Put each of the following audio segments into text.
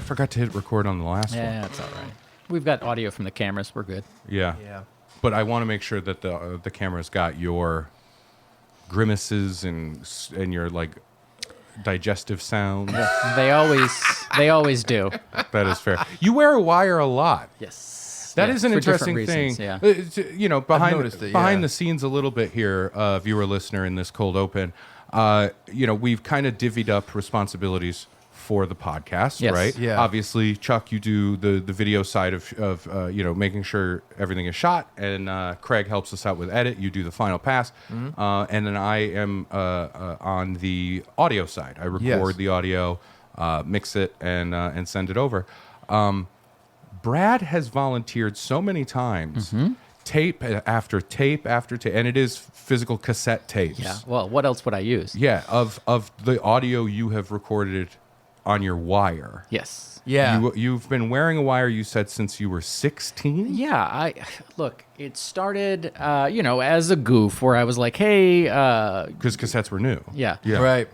forgot to hit record on the last one. Yeah, it's all right. We've got audio from the cameras. We're good. Yeah. But I want to make sure that the camera's got your grimaces and your like digestive sounds. They always do. That is fair. You wear a wire a lot. Yes. That is an for interesting different thing. reasons, yeah. You know, behind it, the scenes a little bit here, viewer listener in this cold open. You know, we've kind of divvied up responsibilities for the podcast, Yes. right? Yeah. Obviously, Chuck, you do the video side of you know, making sure everything is shot, and Craig helps us out with edit. You do the final pass, and then I am on the audio side. I record the audio, mix it, and send it over. Brad has volunteered so many times. Tape after tape after tape, and it is physical cassette tapes. Yeah. Well, what else would I use? Yeah, of the audio you have recorded on your wire. Yes. Yeah. You've been wearing a wire, you said, since you were 16? Yeah, look, it started, you know, as a goof where I was like, hey, Because cassettes were new. yeah. Right.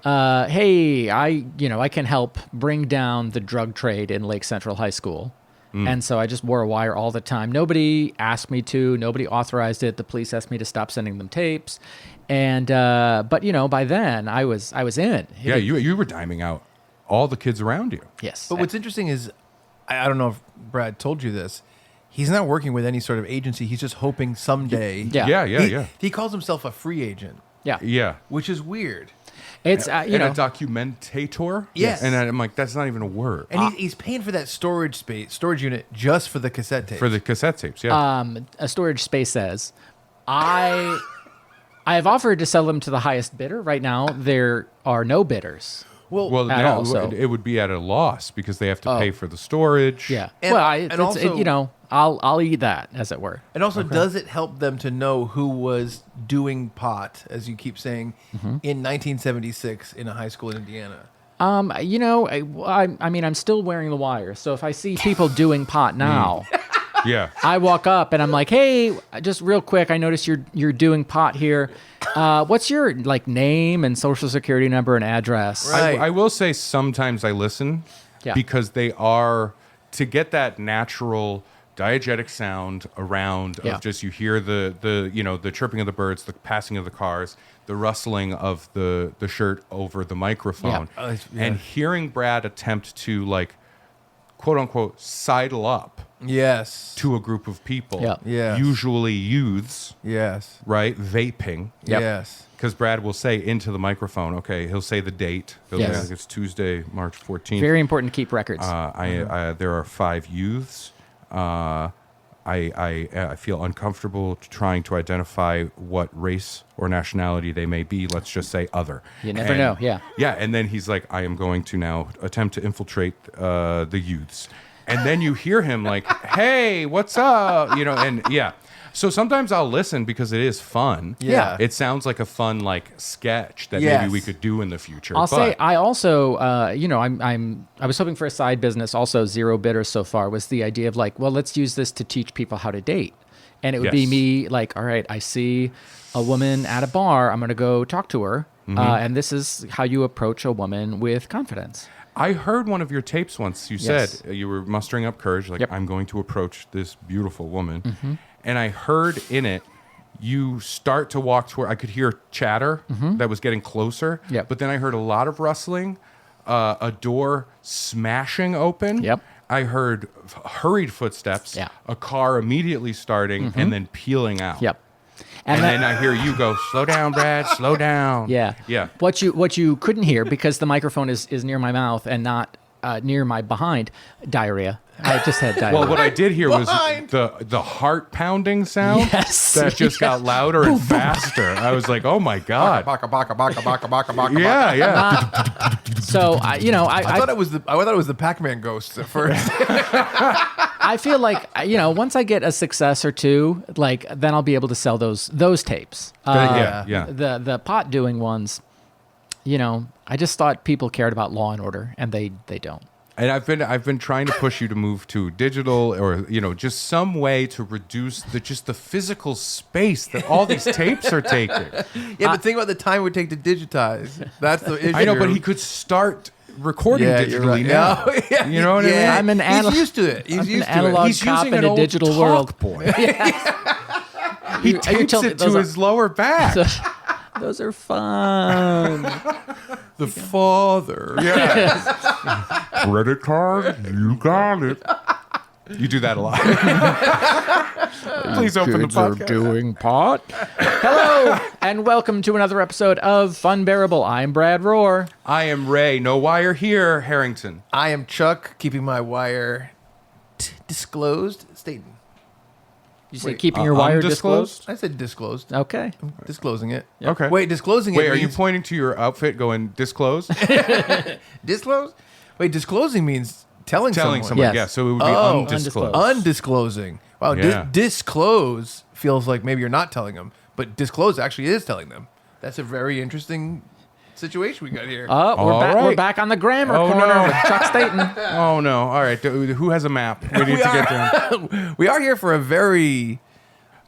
Hey, I can help bring down the drug trade in Lake Central High School. And so I just wore a wire all the time. Nobody asked me to. Nobody authorized it. The police asked me to stop sending them tapes. And but you know, by then I was in. Yeah, you were diming out all the kids around you. Yes. But what's interesting is, I don't know if Brad told you this, he's not working with any sort of agency. He's just hoping someday. Yeah. He calls himself a free agent, Yeah. which is weird. It's you and know, a documentator? Yes. And I'm like, that's not even a word. And he's paying for that storage unit just for the cassette tape. For the cassette tapes, yeah. a storage space says, I have offered to sell them to the highest bidder. Right now, there are no bidders. well, at no, all, so- it would be at a loss because they have to pay for the storage. Yeah. And- well, and also- you know, I'll eat that, as it were. And also, does it help them to know who was doing pot, as you keep saying, in 1976 in a high school in Indiana? You know, I mean, I'm still wearing the wire, so if I see people doing pot now, Yeah. I walk up and I'm like, hey, just real quick, I noticed you're doing pot here. What's your like name and social security number and address? Right. I will say sometimes I listen because they are, to get that natural diegetic sound around of just, you hear the you know, the chirping of the birds, the passing of the cars, the rustling of the shirt over the microphone, and hearing Brad attempt to like, quote unquote, sidle up Yes. to a group of people, Yes. usually youths, Yes. right, vaping. Yes. Because Brad will say into the microphone, okay, he'll say the date. He'll Yes. say, like, it's Tuesday, March 14th. Very important to keep records. There are 5 youths. I feel uncomfortable trying to identify what race or nationality they may be. Let's just say other. You never know, yeah. Yeah, and then he's like, I am going to now attempt to infiltrate the youths. And then you hear him like, hey, what's up? You know, and yeah. So sometimes I'll listen because it is fun. Yeah. It sounds like a fun like sketch that Yes. maybe we could do in the future. I'll say but- I also, you know, I was hoping for a side business. Also, zero bidders so far was the idea of like, well, let's use this to teach people how to date, and it would be Yes. me like, all right, I see a woman at a bar, I'm gonna go talk to her, and this is how you approach a woman with confidence. I heard one of your tapes once. You Yes. said you were mustering up courage, like, Yep. I'm going to approach this beautiful woman. And I heard in it, you start to walk toward, I could hear chatter that was getting closer. Yep. But then I heard a lot of rustling, a door smashing open. Yep. I heard hurried footsteps, Yeah. a car immediately starting and then peeling out. Yep. And that- then I hear you go, slow down, Brad, slow down. Yeah. Yeah. What you couldn't hear because the microphone is near my mouth and not near my behind, diarrhea. I just had diarrhea. Well, what I did hear was Behind. the heart pounding sound Yes. that just got louder and faster. I was like, oh my God. Baka, baka, baka, baka, baka, baka, Yeah, yeah. So you know, I thought it was the Pac-Man ghosts at first. I feel like you know, once I get a success or two, like then I'll be able to sell those tapes. Yeah. The pot doing ones, you know, I just thought people cared about Law and Order, and they don't. And I've been trying to push you to move to digital, or you know, just some way to reduce the physical space that all these tapes are taking. Yeah, but think about the time it would take to digitize. That's the issue. I know, but he could start recording Yeah, you're digitally right. now. Oh, yeah. You know what I mean? I'm an He's used to it. He's I'm used an to analog it. He's cop using in an a old digital talk world. boy. Are He you tapes telling- it to those are- his lower back. Those are fun. The father. Yes. Credit card, you got it. You do that a lot. Please open the podcast. doing pot. Hello, and welcome to another episode of Funbearable. I'm Brad Rohr. I am Ray. No wire here, Harrington. I am Chuck, keeping my wire disclosed. Staten. You say keeping your wire disclosed? I said disclosed. Okay. I'm disclosing it. Okay. Wait, disclosing it. Wait, are you means- pointing to your outfit going disclose? disclose? Wait, disclosing means telling Telling someone. someone. Yes. Yeah, so it would be Oh, undisclosed. Undisclosing. Wow, Yeah. disclose feels like maybe you're not telling them, but disclose actually is telling them. That's a very interesting situation we got here. We're All back. We're right. back on the grammar Oh, corner no. with Chuck Staten. Oh, no. All right. Who has a map? We need to get there. We are here for a very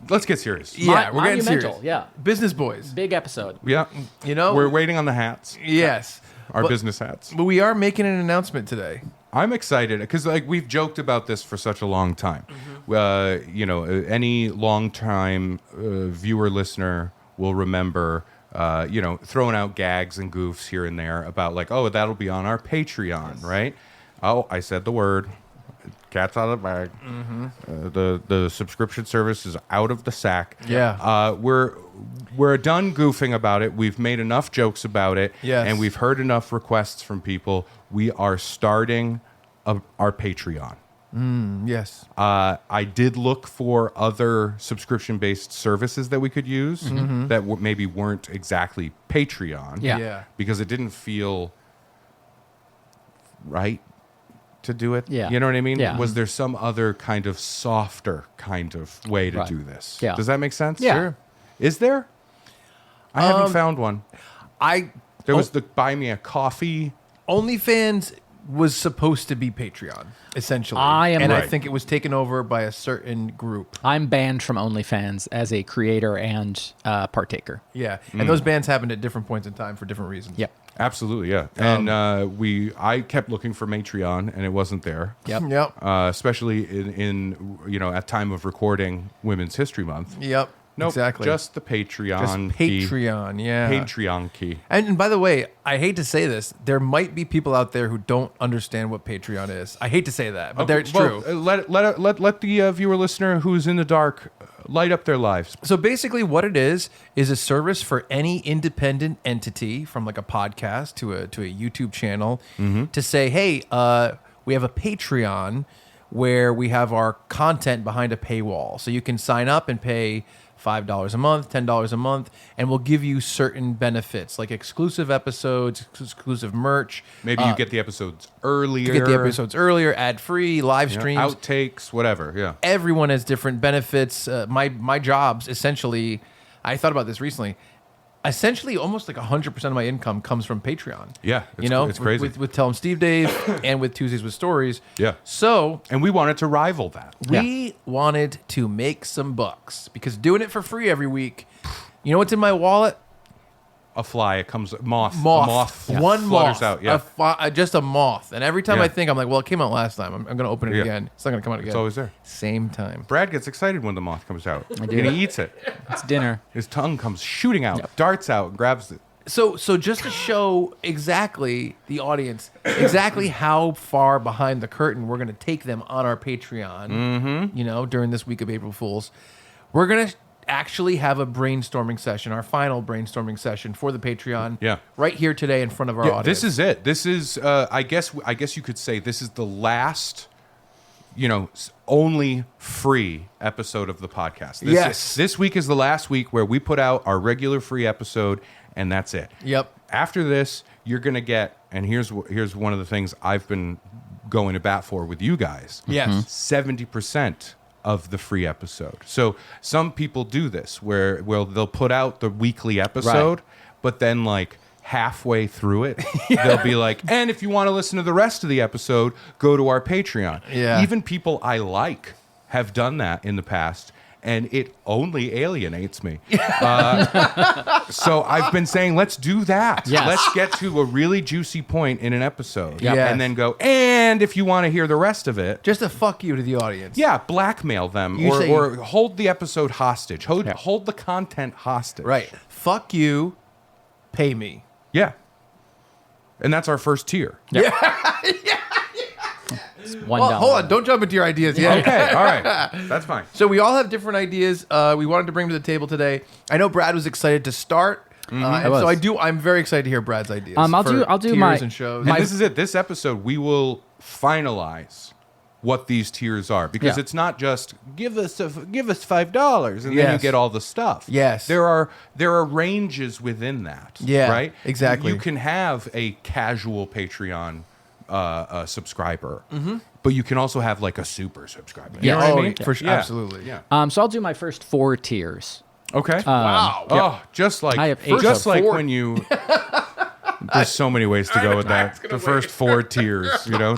Let's get serious. we're getting monumental, serious. yeah. Business boys. Big episode. Yeah. You know, We're waiting on the hats, yes, our But- business hats. but we are making an announcement today. I'm excited because we've joked about this for such a long time. Any long-time viewer listener will remember, throwing out gags and goofs here and there about that'll be on our Patreon, right? Oh, I said the word. Cat's out of the bag. The subscription service is out of the sack. Yeah. We're done goofing about it. We've made enough jokes about it, Yes. and we've heard enough requests from people. We are starting our Patreon. Yes. I did look for other subscription-based services that we could use that maybe weren't exactly Patreon. Yeah. Because it didn't feel right to do it. Yeah. You know what I mean? Yeah. Was there some other kind of softer kind of way to Right. do this? Yeah. Does that make sense? Yeah. Sure. Is there? I haven't found one. There was the buy me a coffee. OnlyFans was supposed to be Patreon, essentially. I Right. think it was taken over by a certain group. I'm banned from OnlyFans as a creator and partaker. Yeah. And those bans happened at different points in time for different reasons. Yep. Absolutely, yeah. And I kept looking for Matreon, and it wasn't there. Yep. Yep. Especially in at time of recording Women's History Month. Yep. Nope, Exactly. just the Patreon Just key. Patreon, yeah. Patreon key. And by the way, I hate to say this, there might be people out there who don't understand what Patreon is. I hate to say that, but it's Well, true. Let the viewer listener who's in the dark light up their lives. So basically, what it is a service for any independent entity, from like a podcast to a YouTube channel, to say, hey, we have a Patreon where we have our content behind a paywall. So you can sign up and pay $5 a month, $10 a month, and we'll give you certain benefits like exclusive episodes, exclusive merch. Maybe you get the episodes earlier. You get the episodes earlier, ad-free, live you know, streams. outtakes, whatever. Yeah. Everyone has different benefits. My jobs, essentially, I thought about this recently. Essentially, almost like 100% of my income comes from Patreon. Yeah, it's crazy. With Tell 'em Steve Dave and with Tuesdays with Stories. Yeah. So And we wanted to rival that. we wanted to make some bucks because doing it for free every week. You know what's in my wallet? A fly, it comes moth. Moth. A moth One flutters moth. out. Yeah. Just a moth. And every time Yeah. I think, I'm like, well, it came out last time. I'm going to open it Yeah. again. It's not going to come out again. It's always there. Same time. Brad gets excited when the moth comes out. do. And he eats it. It's dinner. His tongue comes shooting out, darts out, and grabs it. So just to show exactly the audience, exactly how far behind the curtain we're going to take them on our Patreon, during this week of April Fools, we're going to actually have a brainstorming session, our final brainstorming session for the Patreon, Yeah. right here today in front of our Yeah, audience. this is it. This is, I guess you could say, this is the last, only free episode of the podcast. This week is the last week where we put out our regular free episode, and that's it. Yep. After this, you're gonna get, and here's one of the things I've been going to bat for with you guys. Yes. 70% of the free episode. So some people do this where they'll put out the weekly episode, but then halfway through it, they'll be like, and if you want to listen to the rest of the episode, go to our Patreon. Yeah. Even people I like have done that in the past. and it only alienates me. So I've been saying, let's do that. Yes. Let's get to a really juicy point in an episode, Yep. Yes. and then go. And if you want to hear the rest of it, Just a fuck you to the audience. yeah, blackmail them You say- or hold the episode hostage. Hold the content hostage. Right. Fuck you. Pay me. Yeah. And that's our first tier. $1. Well, hold on. Don't jump into your ideas yet. Okay. All right. That's fine. So we all have different ideas. We wanted to bring to the table today. I know Brad was excited to start. And was. so I'm very excited to hear Brad's ideas. I'll for do tiers my- and shows. And this is it. This episode, we will finalize what these tiers are, because Yeah. it's not just give us $5 and then you Yes. get all the stuff. Yes. there are ranges within that. Yeah, right. exactly. You can have a casual Patreon subscriber, but you can also have like a super subscriber. You Yeah. know what Oh, I mean? for sure. Yeah. Absolutely. Yeah. So I'll do my first 4 tiers. Okay. Wow. Oh, just like I have 8 just of like 4. when you. There's so many ways to go with that. The first 4 tiers, you know.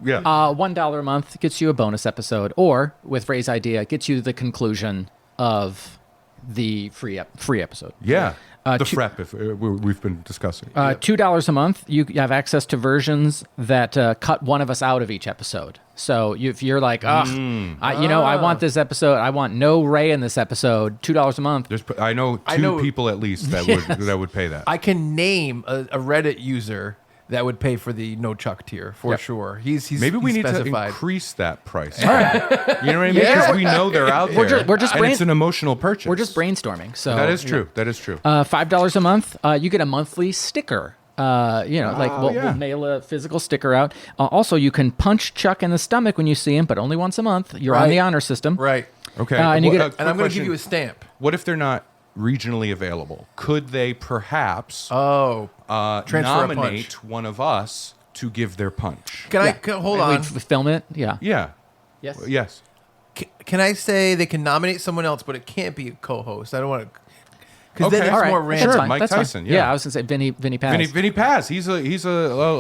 Yeah. $1 a month gets you a bonus episode, or with Ray's idea, gets you the conclusion of the free episode. Yeah. The two- frep, if we've been discussing. $2 a month, you have access to versions that cut one of us out of each episode. So if you're like, I want this episode, I want no Ray in this episode, $2 a month. I know two people at least that would pay that. I can name a Reddit user that would pay for the no Chuck tier for sure. He's Maybe we he's need specified. to increase that price. All right. You know what I mean? Yeah. Because we know they're out there. we're just and it's an emotional purchase. We're just brainstorming. So That is true. That is true. $5 a month, you get a monthly sticker. We'll mail a physical sticker out. Also, you can punch Chuck in the stomach when you see him, but only once a month. You're on Right. the honor system. Right. Okay. and you get a- quick And I'm going to question. give you a stamp. What if they're not regionally available? Could they perhaps Oh. Transfer a nominate punch. one of us to give their punch? Hold We on? film it. Yeah. Yeah. Yes. Yes. Can I say they can nominate someone else, but it can't be a co-host? I don't want to. Because Okay. then it's All right. more That's random. Sure. fine. Mike That's fine. Tyson, yeah. I was gonna say Vinny Paz. Vinny Paz. He's a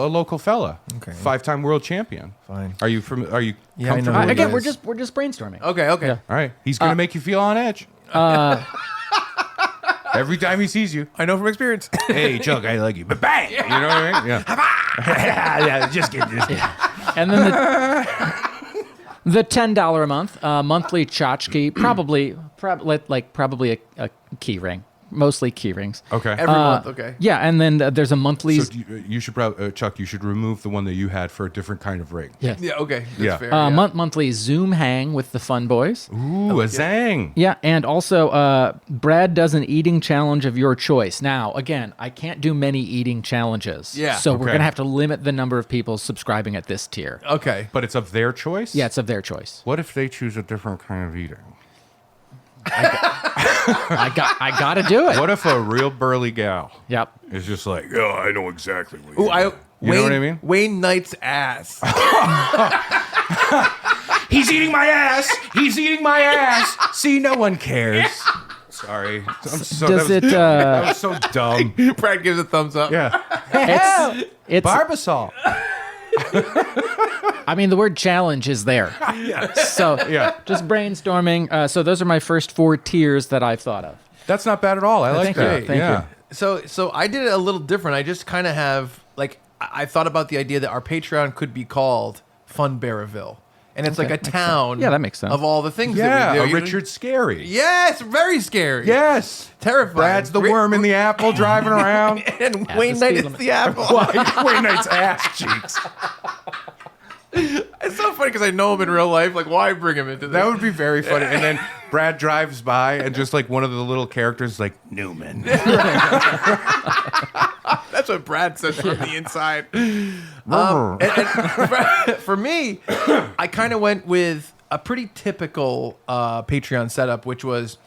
local fella. Okay. 5-time world champion. Fine. Are you Yeah, I know comfortable? who with he Again, that? is. we're just brainstorming. Okay. Okay. Yeah. All right. He's gonna make you feel on edge. Every time he sees you. I know from experience. Hey, Chuck, I like you. But bang! You know what I mean? Yeah. yeah. Just get this. And then the $10 a month monthly tchotchke, probably a key ring, mostly key rings. Okay. Every month. Okay. Yeah, and then there's a monthly. So you should probably, Chuck, you should remove the one that you had for a different kind of ring. Yes. Yeah. Okay. That's Yeah. fair. Yeah. Monthly Zoom hang with the Fun Boys. Ooh, a zang. Yeah, and also Brad does an eating challenge of your choice. Now, again, I can't do many eating challenges. Yeah. So we're Okay. going to have to limit the number of people subscribing at this tier. Okay. But it's of their choice? Yeah, it's of their choice. What if they choose a different kind of eating? I got to do it. What if a real burly gal Yep. is just like, oh, I know exactly what Ooh, you know what I mean? Wayne Knight's ass. He's eating my ass. He's eating my ass. See, no one cares. Sorry. That was so dumb. Brad gives a thumbs up. Yeah. It's Barbasol. I mean, the word challenge is there. So Yeah. just brainstorming. So those are my first 4 tiers that I've thought of. That's not bad at all. I like Thank you. that. Thank yeah. you. So I did it a little different. I just kind of have like I thought about the idea that our Patreon could be called Funbearable, and it's like a town. Yeah, that makes sense. Of all the things Yeah, that we do. a You- Richard Scary. Yes, very scary. Yes. Terrifying. Brad's the worm in the apple driving around. and Yeah, Wayne the Knight speed is limit. the apple. Wayne Knight's ass cheeks. It's so funny because I know him in real life. Like, why bring him into this? That would be very funny. And then Brad drives by and just like one of the little characters is like, Newman. That's what Brad says from the inside. And for me, I kind of went with a pretty typical Patreon setup, which was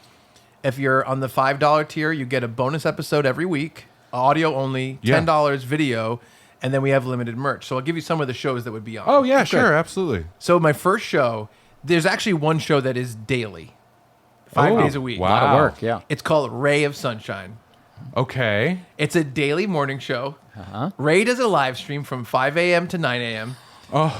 if you're on the $5 tier, you get a bonus episode every week, audio only, Yeah. $10 video, and then we have limited merch. So I'll give you some of the shows that would be on. Oh, yeah, sure. Absolutely. So my first show, there's actually one show that is daily, 5 Oh, days a week. wow. A lot of work, yeah. It's called Ray of Sunshine. Okay. It's a daily morning show. Ray does a live stream from 5 a.m. to 9 a.m.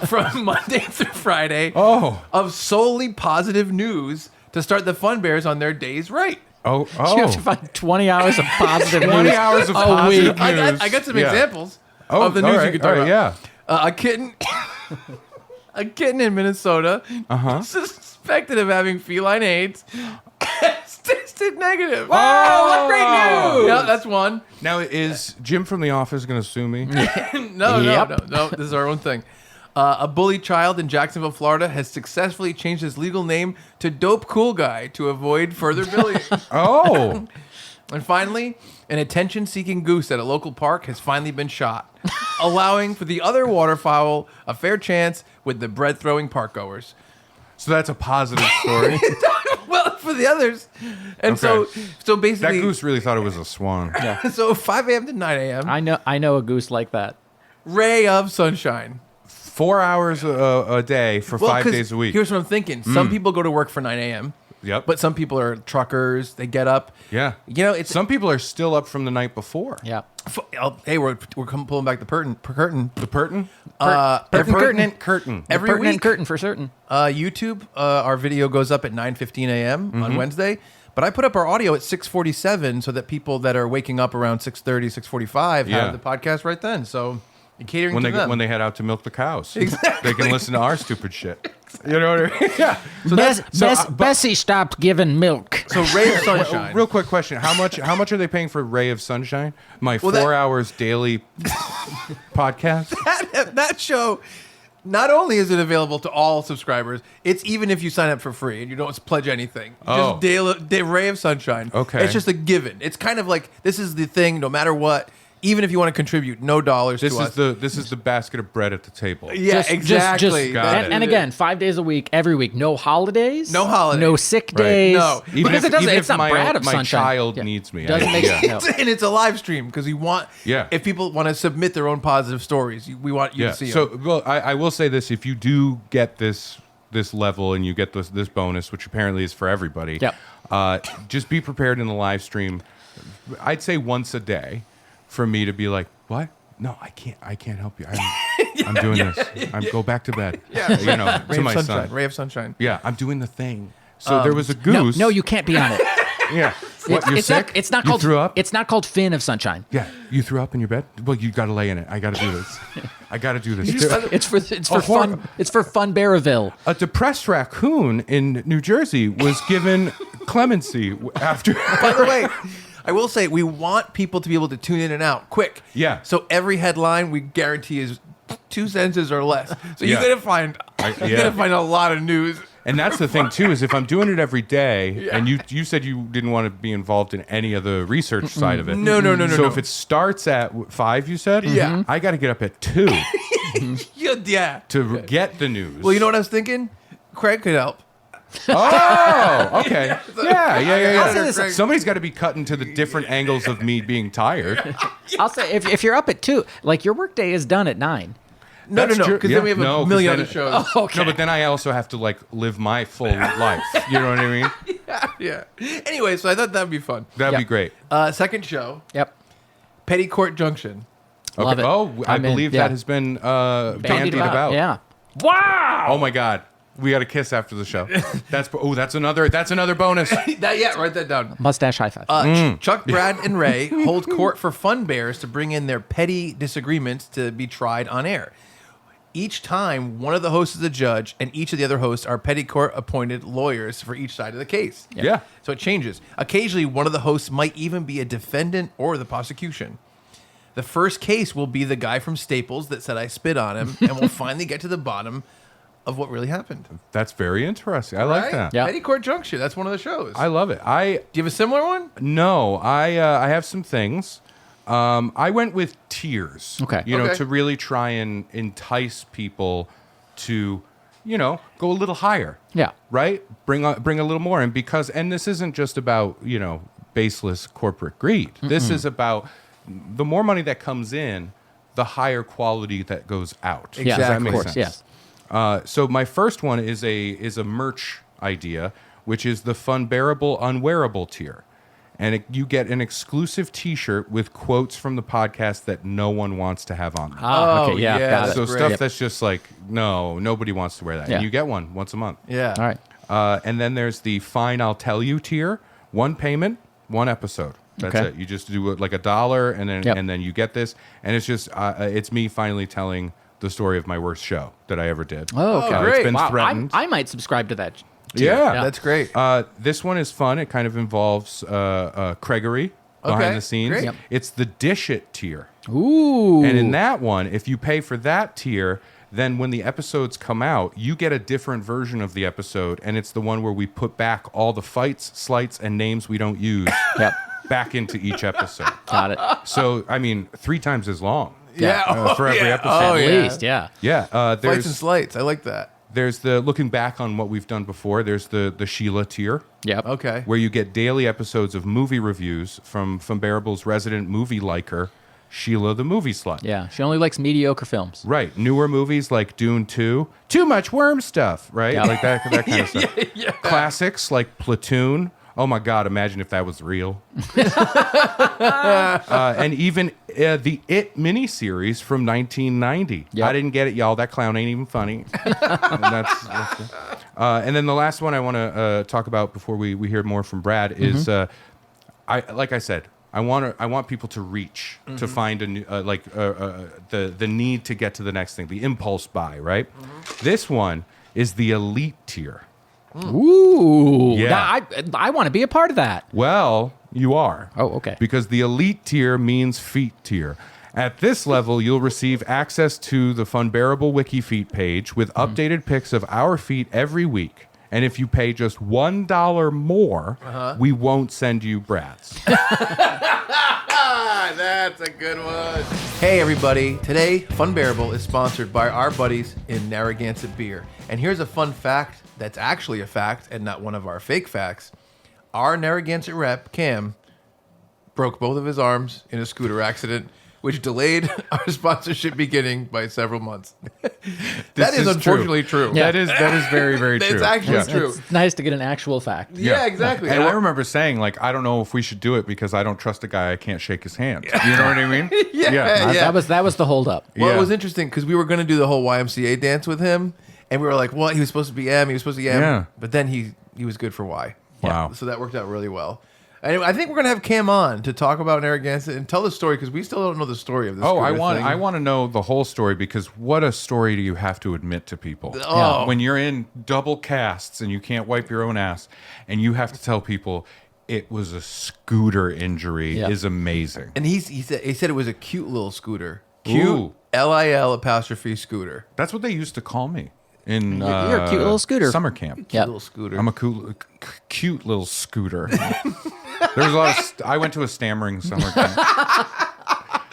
from Monday through Friday Oh. of solely positive news to start the Fun Bears on their days right. Oh, You have to find 20 hours of positive 20 news hours of a positive week. news. I got some Yeah. examples Oh, of the all news right, you can talk all right, about. Yeah. A kitten, a kitten in Minnesota, suspected of having feline AIDS, has tested negative. Oh, great news! Yeah, that's one. Now, is Jim from The Office going to sue me? No, Yep. no. This is our own thing. A bully child in Jacksonville, Florida, has successfully changed his legal name to Dope Cool Guy to avoid further bullying. Oh. And finally, an attention-seeking goose at a local park has finally been shot, allowing for the other waterfowl a fair chance with the bread-throwing park-goers. So that's a positive story. Well, for the others. And Okay. so That basically, goose really thought it was a swan. so 5 a.m. to 9 a.m., I know a goose like that. ray of sunshine. 4 hours a day for Well, 5 'cause days a week. Here's what I'm thinking. Some people go to work for 9 a.m., Yep. but some people are truckers. They get up. Yeah. You know, it's... Some people are still up from the night before. Yeah. Hey, we're pulling back the curtain. The curtain? Every Pertinent curtain. Every Pertinent week, curtain for certain. YouTube, our video goes up at 9:15 a.m. on Wednesday. But I put up our audio at 6:47 so that people that are waking up around 6:30, 6:45 Yeah. have the podcast right then. So you're catering When to them. they head out to milk the cows. Exactly. They can listen to our stupid shit. You know what I mean? Yeah. Bessie stopped giving milk. So Ray of Sunshine. Real quick question: How much are they paying for Ray of Sunshine? My Well, 4 hours daily podcast. that show, not only is it available to all subscribers, it's even if you sign up for free and you don't pledge anything. Oh. Just Ray of Sunshine. Okay. It's just a given. It's kind of like, this is the thing, no matter what, even if you want to contribute, no dollars This to is us. this is the basket of bread at the table. Yeah, exactly. Got That- it. And again, 5 days a week, every week. No holidays. No holidays. No sick Right. days. No. Because it doesn't. It's not my, Brad of my Sunshine. child Yeah. needs me. Doesn't make yeah. no. And it's a live stream because we want, Yeah. if people want to submit their own positive stories, we want you Yeah. to see So, them. well, I will say this: if you do get this level and you get this bonus, which apparently is for everybody, Yep. just be prepared in the live stream. I'd say once a day, for me to be like, what? No, I can't help you. I'm doing this. I'm go back to bed. Yeah. You know, Ray to of my Sunshine. son. Ray of Sunshine. Yeah, I'm doing the thing. So there was a goose. No, you can't be on it. Yeah. What, you're it's sick? Not, it's not You called. threw up? It's not called Finn of Sunshine. Yeah. You threw up in your bed? Well, you got to lay in it. I got to do this. I got to do this. It's for A fun. It's for Funbearable. A depressed raccoon in New Jersey was given clemency after. By the way, I will say we want people to be able to tune in and out quick. Yeah. So every headline we guarantee is 2 sentences or less. So Yeah. you're gonna find you're gonna find a lot of news. And that's the thing too, is if I'm doing it every day, and you said you didn't want to be involved in any of the research side of it. No. So no. if it starts at 5, you said, Yeah. I got to get up at 2 Yeah. to get the news. Well, you know what I was thinking? Craig could help. Oh, okay. Yeah. I'll say this- Somebody's got to be cutting to the different angles of me being tired. I'll say if you're up at 2, like your workday is done at 9. No, That's true. because then we have No, a 'cause million then other it- shows. Okay. No, but then I also have to like live my full life. You know what I mean? Yeah. Anyway, so I thought that'd be fun. That'd be Yeah. great. Second show, Yep. Petticoat Junction. Love it. Oh, I I'm in. believe Yeah. that has been bandied about. Yeah. Wow. Oh my God. We got a kiss after the show. That's another bonus. Write that down. Mustache high five. Chuck, Brad, and Ray hold court for Fun Bears to bring in their petty disagreements to be tried on air. Each time, one of the hosts is a judge, and each of the other hosts are petticoat appointed lawyers for each side of the case. Yeah. So it changes. Occasionally, one of the hosts might even be a defendant or the prosecution. The first case will be the guy from Staples that said I spit on him, and we'll finally get to the bottom of what really happened. That's very interesting. I like Right? that. Yeah. Petticoat Junction. That's one of the shows. I love it. Do you have a similar one? No, I have some things. I went with tiers. Okay. You know, Okay. to really try and entice people to, go a little higher. Yeah. Right? Bring a little more. And this isn't just about, baseless corporate greed. This is about the more money that comes in, the higher quality that goes out. Yeah, Does that of make course. sense? Yes. So my first one is a merch idea, which is the Funbearable unwearable tier. and you get an exclusive T-shirt with quotes from the podcast that no one wants to have on them. Okay, yeah, got it. So great. stuff that's just like, no, nobody wants to wear that. Yeah. And you get one once a month. Yeah. All right. And then there's the Fine I'll Tell You tier. One payment, one episode. That's Okay. it. You just do it like $1, and then Yep. and then you get this. And it's just it's me finally telling the story of my worst show that I ever did. Oh, okay. great. It's been Wow, threatened. I might subscribe to that. yeah. That's great. This one is fun. It kind of involves Craigery behind Okay, the scenes. great. Yep. It's the Dish It tier. Ooh. And in that one, if you pay for that tier, then when the episodes come out, you get a different version of the episode, and it's the one where we put back all the fights, slights, and names we don't use Yep. back into each episode. Got it. So, I mean, 3 times as long. yeah. for every episode. Oh, At yeah. least, yeah. Yeah, Fights and there's slights. I like that. the looking back on what we've done before. There's the Sheila tier, Yep. Okay. where you get daily episodes of movie reviews from Funbearable's resident movie liker, Sheila the movie slut. Yeah. She only likes mediocre films. Right. Newer movies like Dune 2, too much worm stuff, right? Yeah. Like that kind of stuff. Classics like Platoon. Oh my God, imagine if that was real. And even the It miniseries from 1990. Yep. I didn't get it, y'all. That clown ain't even funny. And then the last one I want to talk about before we hear more from Brad is, like I said, I want people to reach to find a new, the need to get to the next thing, the impulse buy, right? This one is the elite tier. Ooh. Yeah. Now, I want to be a part of that. Well, you are. Oh, okay. Because the elite tier means feet tier. At this level, you'll receive access to the Funbearable Wiki Feet page with updated pics of our feet every week. And if you pay just $1 more, we won't send you Brad's. That's a good one. Hey, everybody. Today, Funbearable is sponsored by our buddies in Narragansett Beer. And here's a fun fact that's actually a fact and not one of our fake facts. Our Narragansett rep, Cam, broke both of his arms in a scooter accident, which delayed our sponsorship beginning by several months. That is unfortunately true. Yeah. That is very, very true. It's actually true. It's nice to get an actual fact. Yeah, exactly. And I remember saying, like, I don't know if we should do it because I don't trust a guy I can't shake his hand. You know what I mean? Yeah. That was the holdup. Well, Yeah. it was interesting because we were going to do the whole YMCA dance with him, and we were like, "Well, he was supposed to be M, he was supposed to be M, Yeah. but then he was good for Y." Wow. So that worked out really well. Anyway, I think we're going to have Cam on to talk about Narragansett and tell the story because we still don't know the story of this. Oh, I scooter want thing. I want to know the whole story because what a story do you have to admit to people? Oh. When you're in double casts and you can't wipe your own ass and you have to tell people it was a scooter injury Yeah. is amazing. And he said it was a cute little scooter. Cute Ooh. LIL' scooter. That's what they used to call me in You're a cute little scooter. summer camp. Cute Yep. little scooter. I'm a cute little scooter. There's a lot of I went to a stammering summer camp.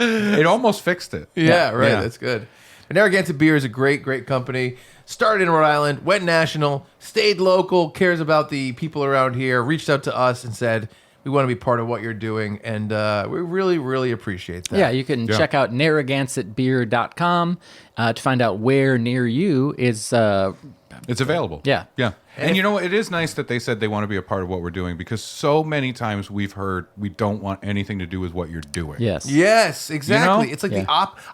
It almost fixed it. Yeah, right. Yeah. That's good. But Narragansett Beer is a great, great company. Started in Rhode Island, went national, stayed local, cares about the people around here, reached out to us and said, we want to be part of what you're doing. And we really, really appreciate that. Yeah, you can check out narragansettbeer.com to find out where near you is. It's available. Yeah. Yeah. And you know what? It is nice that they said they want to be a part of what we're doing because so many times we've heard we don't want anything to do with what you're doing. Yes. Yes, exactly. You know? It's like Yeah.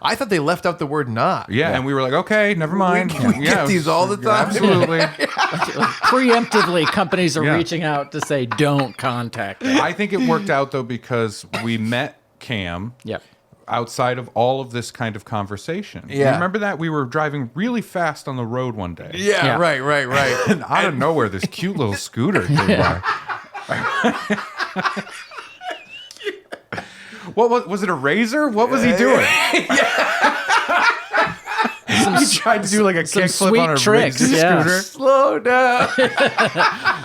I thought they left out the word not. Yeah, and we were like, okay, never mind. We get these all the time. Absolutely. Preemptively, companies are Yeah. reaching out to say, don't contact them. I think it worked out though because we met Cam Yep. outside of all of this kind of conversation. Yeah. You remember that? We were driving really fast on the road one day. Yeah, Yeah. right. And out of nowhere, this cute little scooter came by. What was it? A razor? What was he doing? He tried to do like a some kickflip on a sweet tricks, razor yeah. scooter. Slow down.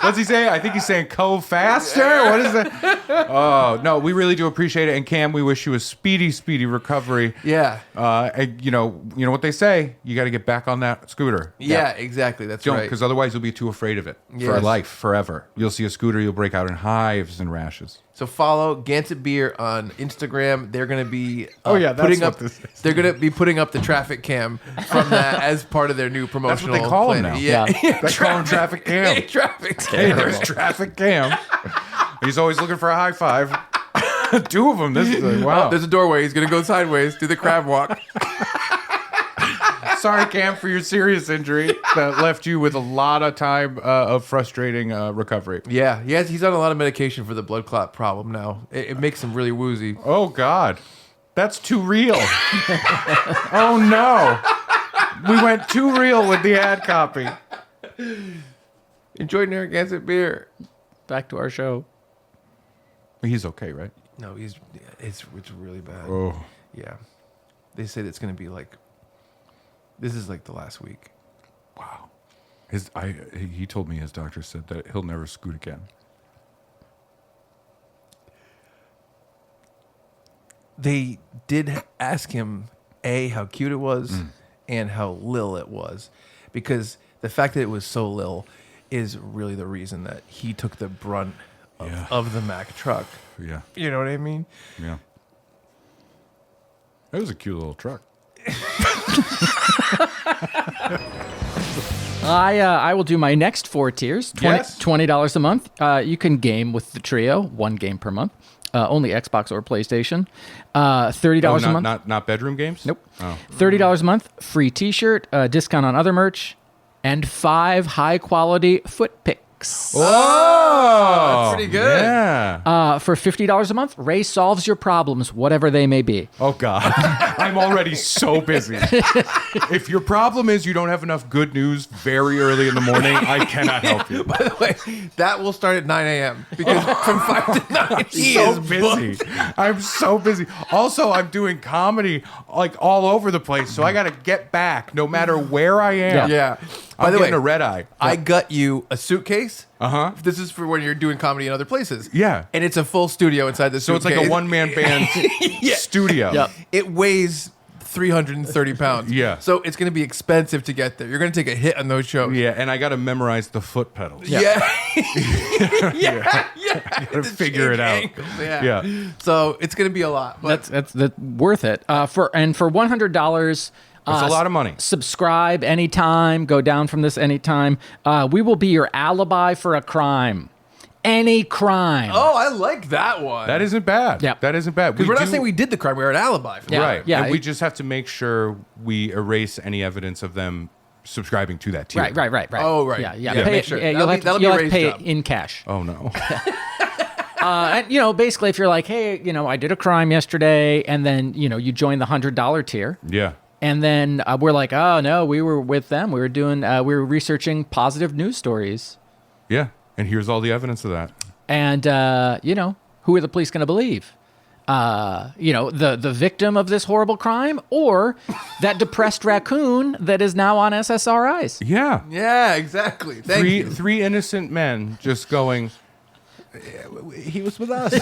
What's he saying? I think he's saying "go faster." What is that? Oh no, we really do appreciate it. And Cam, we wish you a speedy recovery. Yeah. And you know what they say. You got to get back on that scooter. Yeah, exactly. That's Don't, right. because otherwise you'll be too afraid of it for Yes. life, forever. You'll see a scooter, you'll break out in hives and rashes. So follow Gansett Beer on Instagram. They're going to be that's putting what up. this is. They're going to be putting up the traffic cam from that as part of their new promotional. they call 'em plan. now. Yeah, They call him Traffic Cam. traffic Hey, cam. there's Traffic Cam. He's always looking for a high five. 2 of them. This is like, wow. Oh, there's a doorway. He's gonna go sideways, do the crab walk. Sorry, Cam, for your serious injury that left you with a lot of time of frustrating recovery. Yeah, he's on a lot of medication for the blood clot problem now. It makes him really woozy. Oh, God. That's too real. Oh, no. We went too real with the ad copy. Enjoy Narragansett beer. Back to our show. He's okay, right? No, it's really bad. Oh. Yeah, they say it's gonna be like. This is like the last week. Wow. He told me his doctor said that he'll never scoot again. They did ask him, how cute it was and how lil it was. Because the fact that it was so lil is really the reason that he took the brunt of the Mack truck. Yeah. You know what I mean? Yeah. It was a cute little truck. I will do my next 4 tiers. Yes. $20 a month. You can game with the trio, 1 game per month. Only Xbox or PlayStation. $30 a month. Not bedroom games? Nope. Oh. $30 a month. Free T-shirt. Discount on other merch. And 5 high-quality foot picks. Oh, that's pretty good. Yeah. For $50 a month, Ray solves your problems, whatever they may be. Oh, God. I'm already so busy. If your problem is you don't have enough good news very early in the morning, I cannot help you. By the way, that will start at 9 a.m. because from 5 to 9, he so is busy. booked. I'm so busy. Also, I'm doing comedy like all over the place, so I got to get back no matter where I am. Yeah. I'm By the way, getting a red eye. I got you a suitcase. Uh-huh. This is for when you're doing comedy in other places. Yeah. And it's a full studio inside the So suitcase. it's like a one-man band studio. Yep. It weighs 330 pounds. Yeah. So it's going to be expensive to get there. You're going to take a hit on those shows. Yeah, and I got to memorize the foot pedals. Yeah. Yeah. Gotta figure it out. Yeah. So it's going to be a lot. But That's worth it. For $100. That's a lot of money. Subscribe anytime. Go down from this anytime. We will be your alibi for a crime. Any crime. oh, I like that one. That isn't bad. Yep. That isn't bad. Because we're not saying we did the crime. We're an alibi. For Yeah. Right. Yeah. And we just have to make sure we erase any evidence of them subscribing to that tier. Right. Oh, right. Yeah. Yeah, Pay make it, sure. you'll have That'll to, be you'll a have to Ray's pay job. it in cash. Oh, no. And, basically, if you're like, hey, I did a crime yesterday, and then, you join the $100 tier. Yeah. And then we're like, oh, no, we were with them. We were researching positive news stories. Yeah. And here's all the evidence of that. And, who are the police going to believe? The victim of this horrible crime or that depressed raccoon that is now on SSRIs? Yeah. Yeah, exactly. Thank you. Three innocent men just going, he was with us.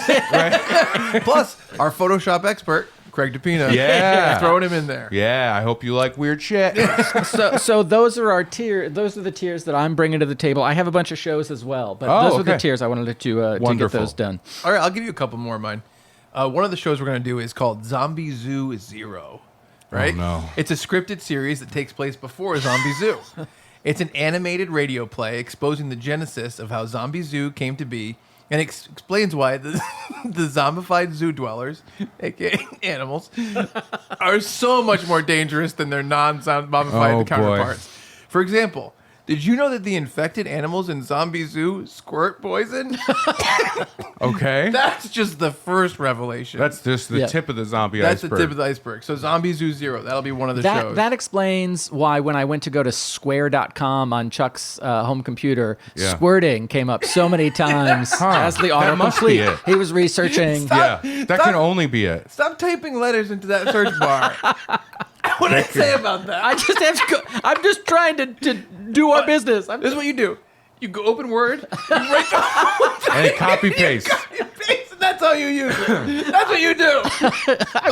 Plus, our Photoshop expert, Craig Depina. Yeah. Throwing him in there. Yeah, I hope you like weird shit. So those are our tier. Those are the tiers that I'm bringing to the table. I have a bunch of shows as well, but those are the okay. tiers I wanted to get Wonderful. those done. All right, I'll give you a couple more of mine. One of the shows we're going to do is called Zombie Zoo Zero. Right? Oh, no. It's a scripted series that takes place before Zombie Zoo. It's an animated radio play exposing the genesis of how Zombie Zoo came to be and explains why the zombified zoo dwellers, aka animals, are so much more dangerous than their non-zombified counterparts. For example, did you know that the infected animals in Zombie Zoo squirt poison? Okay. That's just the first revelation. That's just the tip of the zombie iceberg. That's the tip of the iceberg. So Zombie Zoo Zero, that'll be one of the shows. That explains why when I went to go to square.com on Chuck's home computer, squirting came up so many times as the That must be autocomplete. it. He was researching. That can only be it. Stop typing letters into that search bar. What did I say about that? I just have to go. I'm just trying to do our business. This is what you do. You go open Word, you write the And copy paste. paste, and that's how you use it. That's what you do.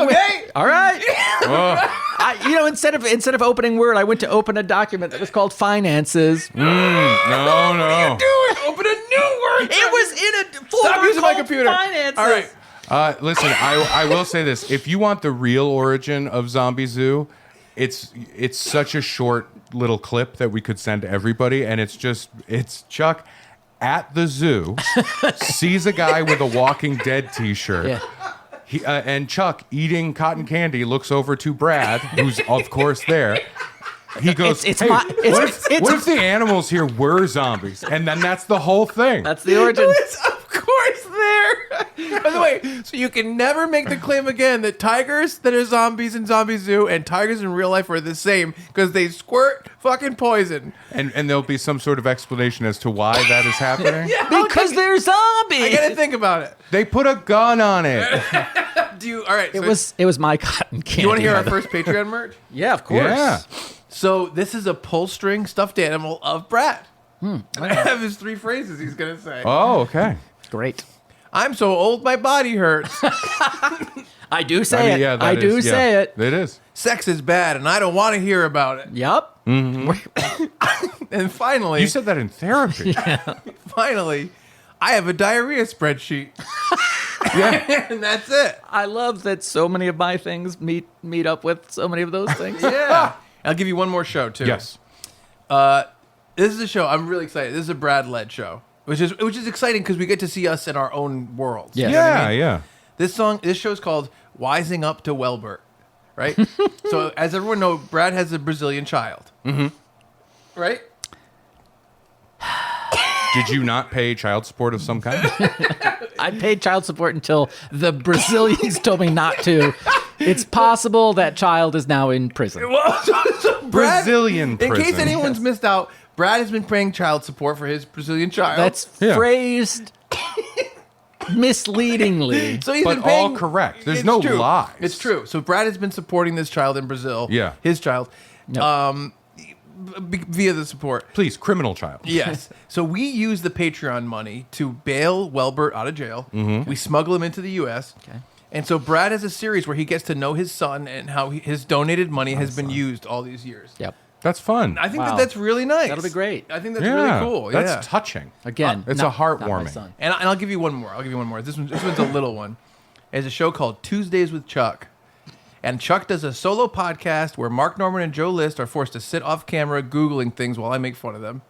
Okay? All right. Oh, Instead of opening Word, I went to open a document that was called Finances. no. Do it. Open a new Word. It was in a folder Stop using my called computer. Finances. All right. Listen, I will say this. If you want the real origin of Zombie Zoo, it's such a short little clip that we could send to everybody, and it's Chuck at the zoo, sees a guy with a Walking Dead t-shirt. Yeah. And Chuck, eating cotton candy, looks over to Brad, who's, of course, there. He goes, It's hey, my- what if the animals here were zombies? And then that's the whole thing. That's the origin. It's of course there. By the way, so you can never make the claim again that tigers that are zombies in Zombie Zoo and tigers in real life are the same because they squirt fucking poison. And there'll be some sort of explanation as to why that is happening. Because they're zombies. I gotta think about it. They put a gun on it. Do you? All right. It was my cotton candy. You want to hear our by the- first Patreon merch? Yeah, of course. Yeah. So this is a pull string stuffed animal of Brad. I have his 3 phrases he's gonna say. Oh, okay. Great. I'm so old my body hurts. I do say it. I do say it. It is. Sex is bad and I don't want to hear about it. Yup. And finally, You said that in therapy. finally, I have a diarrhea spreadsheet. Yeah. And that's it. I love that so many of my things meet up with so many of those things. Yeah. I'll give you one more show too. Yes. This is a show I'm really excited. This is a Brad-led show, which is exciting because we get to see us in our own worlds. Yeah. You know what I Yeah, mean? yeah. This show is called Wising Up to Welbert, right? So as everyone knows, Brad has a Brazilian child. Mm-hmm. Right? Did you not pay child support of some kind? I paid child support until the Brazilians told me not to. It's possible that child is now in prison. Well, so Brad, Brazilian in prison. case anyone's missed out, Brad has been paying child support for his Brazilian child. That's Yeah. phrased misleadingly. so he's But been paying, all correct. There's It's no true. lies. It's true. So Brad has been supporting this child in Brazil. Yeah. His child. Yep. Via the support. Please, criminal child. Yes. So we use the Patreon money to bail Welbert out of jail. Mm-hmm. We smuggle him into the U.S. Okay. And so Brad has a series where he gets to know his son and how his donated money has been used all these years. Yep. That's fun. I think Wow. that's really nice. That'll be great. I think that's yeah. really cool. Yeah. That's touching. Again, It's not- a not my heartwarming. son. And I'll give you one more. This one's a little one. There's a show called Tuesdays with Chuck. And Chuck does a solo podcast where Mark Norman and Joe List are forced to sit off camera Googling things while I make fun of them.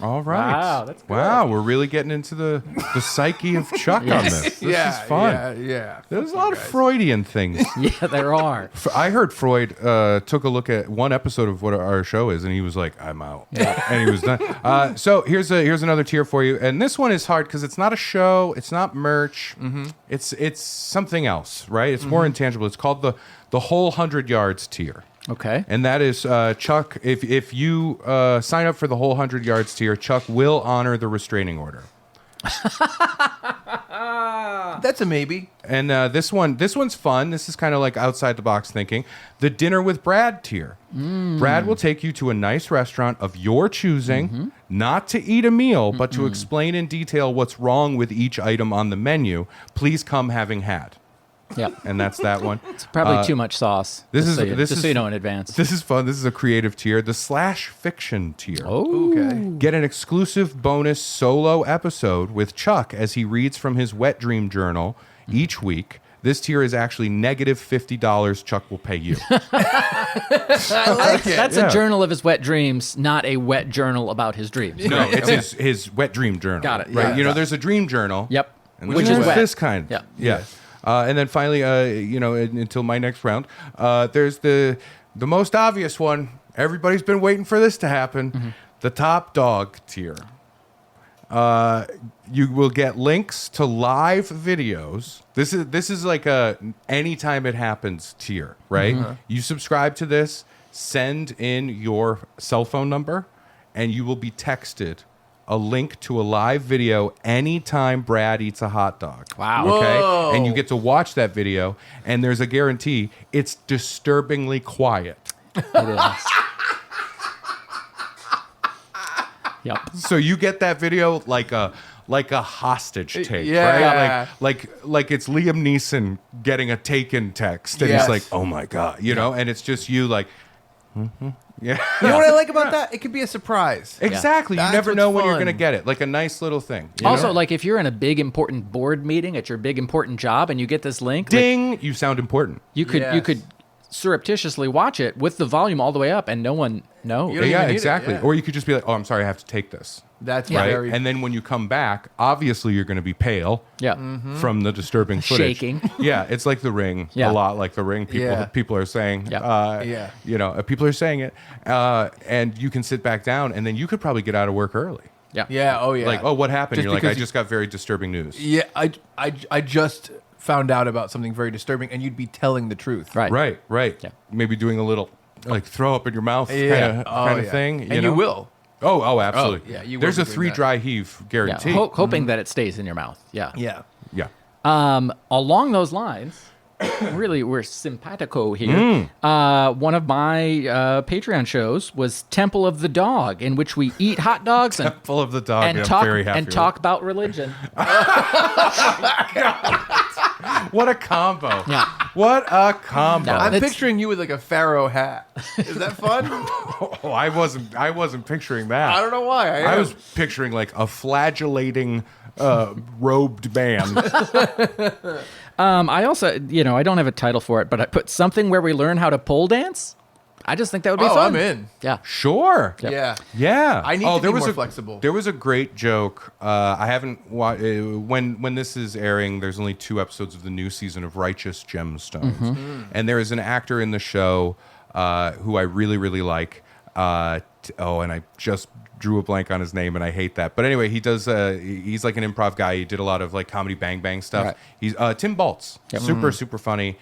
All right. Wow, that's good. Wow, we're really getting into the psyche of Chuck on Yes. this. This is fun. Yeah. There's a lot of Freudian things. Yeah, there are. I heard Freud took a look at one episode of what our show is, and he was like, "I'm out," and he was done. So here's another tier for you, and this one is hard because it's not a show, it's not merch, it's something else, right? It's more intangible. It's called the whole 100 yards tier. Okay. And that is, Chuck, if you sign up for the whole 100 yards tier, Chuck will honor the restraining order. That's a maybe. And this one's fun. This is kind of like outside the box thinking. The dinner with Brad tier. Brad will take you to a nice restaurant of your choosing, not to eat a meal, but to explain in detail what's wrong with each item on the menu. Please come having had. Yep. And that's that one. Probably too much sauce. this just is- so you, this just is- so you know in advance. This is fun. This is a creative tier. The slash fiction tier. Oh. Okay. Get an exclusive bonus solo episode with Chuck as he reads from his wet dream journal each week. This tier is actually negative $50 Chuck will pay you. I like it. That's Yeah. a journal of his wet dreams, not a wet journal about his dreams. No, Right. it's his wet dream journal. Got it. Right. Yeah. You know, there's a dream journal. Yep. And Which this is wet. this kind. Yeah. Yeah. And then finally, until my next round, there's the most obvious one. Everybody's been waiting for this to happen. The top dog tier. You will get links to live videos. This is like a anytime it happens tier, right? You subscribe to this, send in your cell phone number, and you will be texted a link to a live video anytime Brad eats a hot dog. Wow. Okay? Whoa. And you get to watch that video, and there's a guarantee it's disturbingly quiet. It is. Yep. So you get that video like a hostage take, Yeah. right? Like it's Liam Neeson getting a taken text, and Yes. he's like, "Oh my god," and it's just you like, yeah. You know what I like about that? It could be a surprise. Exactly. That's You never what's know when you're fun. going to get it. Like a nice little thing. you Also, know? like if you're in a big important board meeting at your big important job and you get this link, like, ding, you sound important. you could Yes. surreptitiously watch it with the volume all the way up, and no one knows. You don't Yeah, even need it, exactly. yeah. Or you could just be like, "Oh, I'm sorry, I have to take this." That's Right, very. and then when you come back, obviously you're going to be pale. Yeah. From the disturbing footage. Shaking. Yeah, it's like The Ring. Yeah. A lot like The Ring. People are saying. Yeah. Yeah. You know, people are saying it, and you can sit back down, and then you could probably get out of work early. Yeah. Yeah. Oh yeah. Like, oh, what happened? Just You're like, because I just got very disturbing news. Yeah. I just found out about something very disturbing, and you'd be telling the truth. Right. Right. Yeah. Maybe doing a little like throw up in your mouth Yeah. kind of yeah. thing. And you will. Oh, absolutely. yeah, you will There's be a doing 3 that. dry heave Yeah. guarantee. Hoping that it stays in your mouth. Yeah. Yeah. Yeah. Along those lines, really, we're simpatico here. One of my Patreon shows was Temple of the Dog, in which we eat hot dogs and Full of the dog. and I'm talk very happy and with talk about religion. What a combo. Yeah. What a combo. Now, I'm It's- picturing you with like a pharaoh hat. Is that fun? Oh, I wasn't picturing that. I don't know why. I was picturing like a flagellating robed man. I also, I don't have a title for it, but I put something where we learn how to pole dance. I just think that would be Oh, fun. I'm in. Yeah. Sure. Yeah. Yeah. I need to be there was more a, flexible. There was a great joke. I haven't when this is airing. There's only 2 episodes of the new season of Righteous Gemstones, and there is an actor in the show who I really really like. And I just drew a blank on his name, and I hate that. But anyway, he does. He's like an improv guy. He did a lot of like comedy Bang Bang stuff. Right. He's Tim Baltz. Super funny.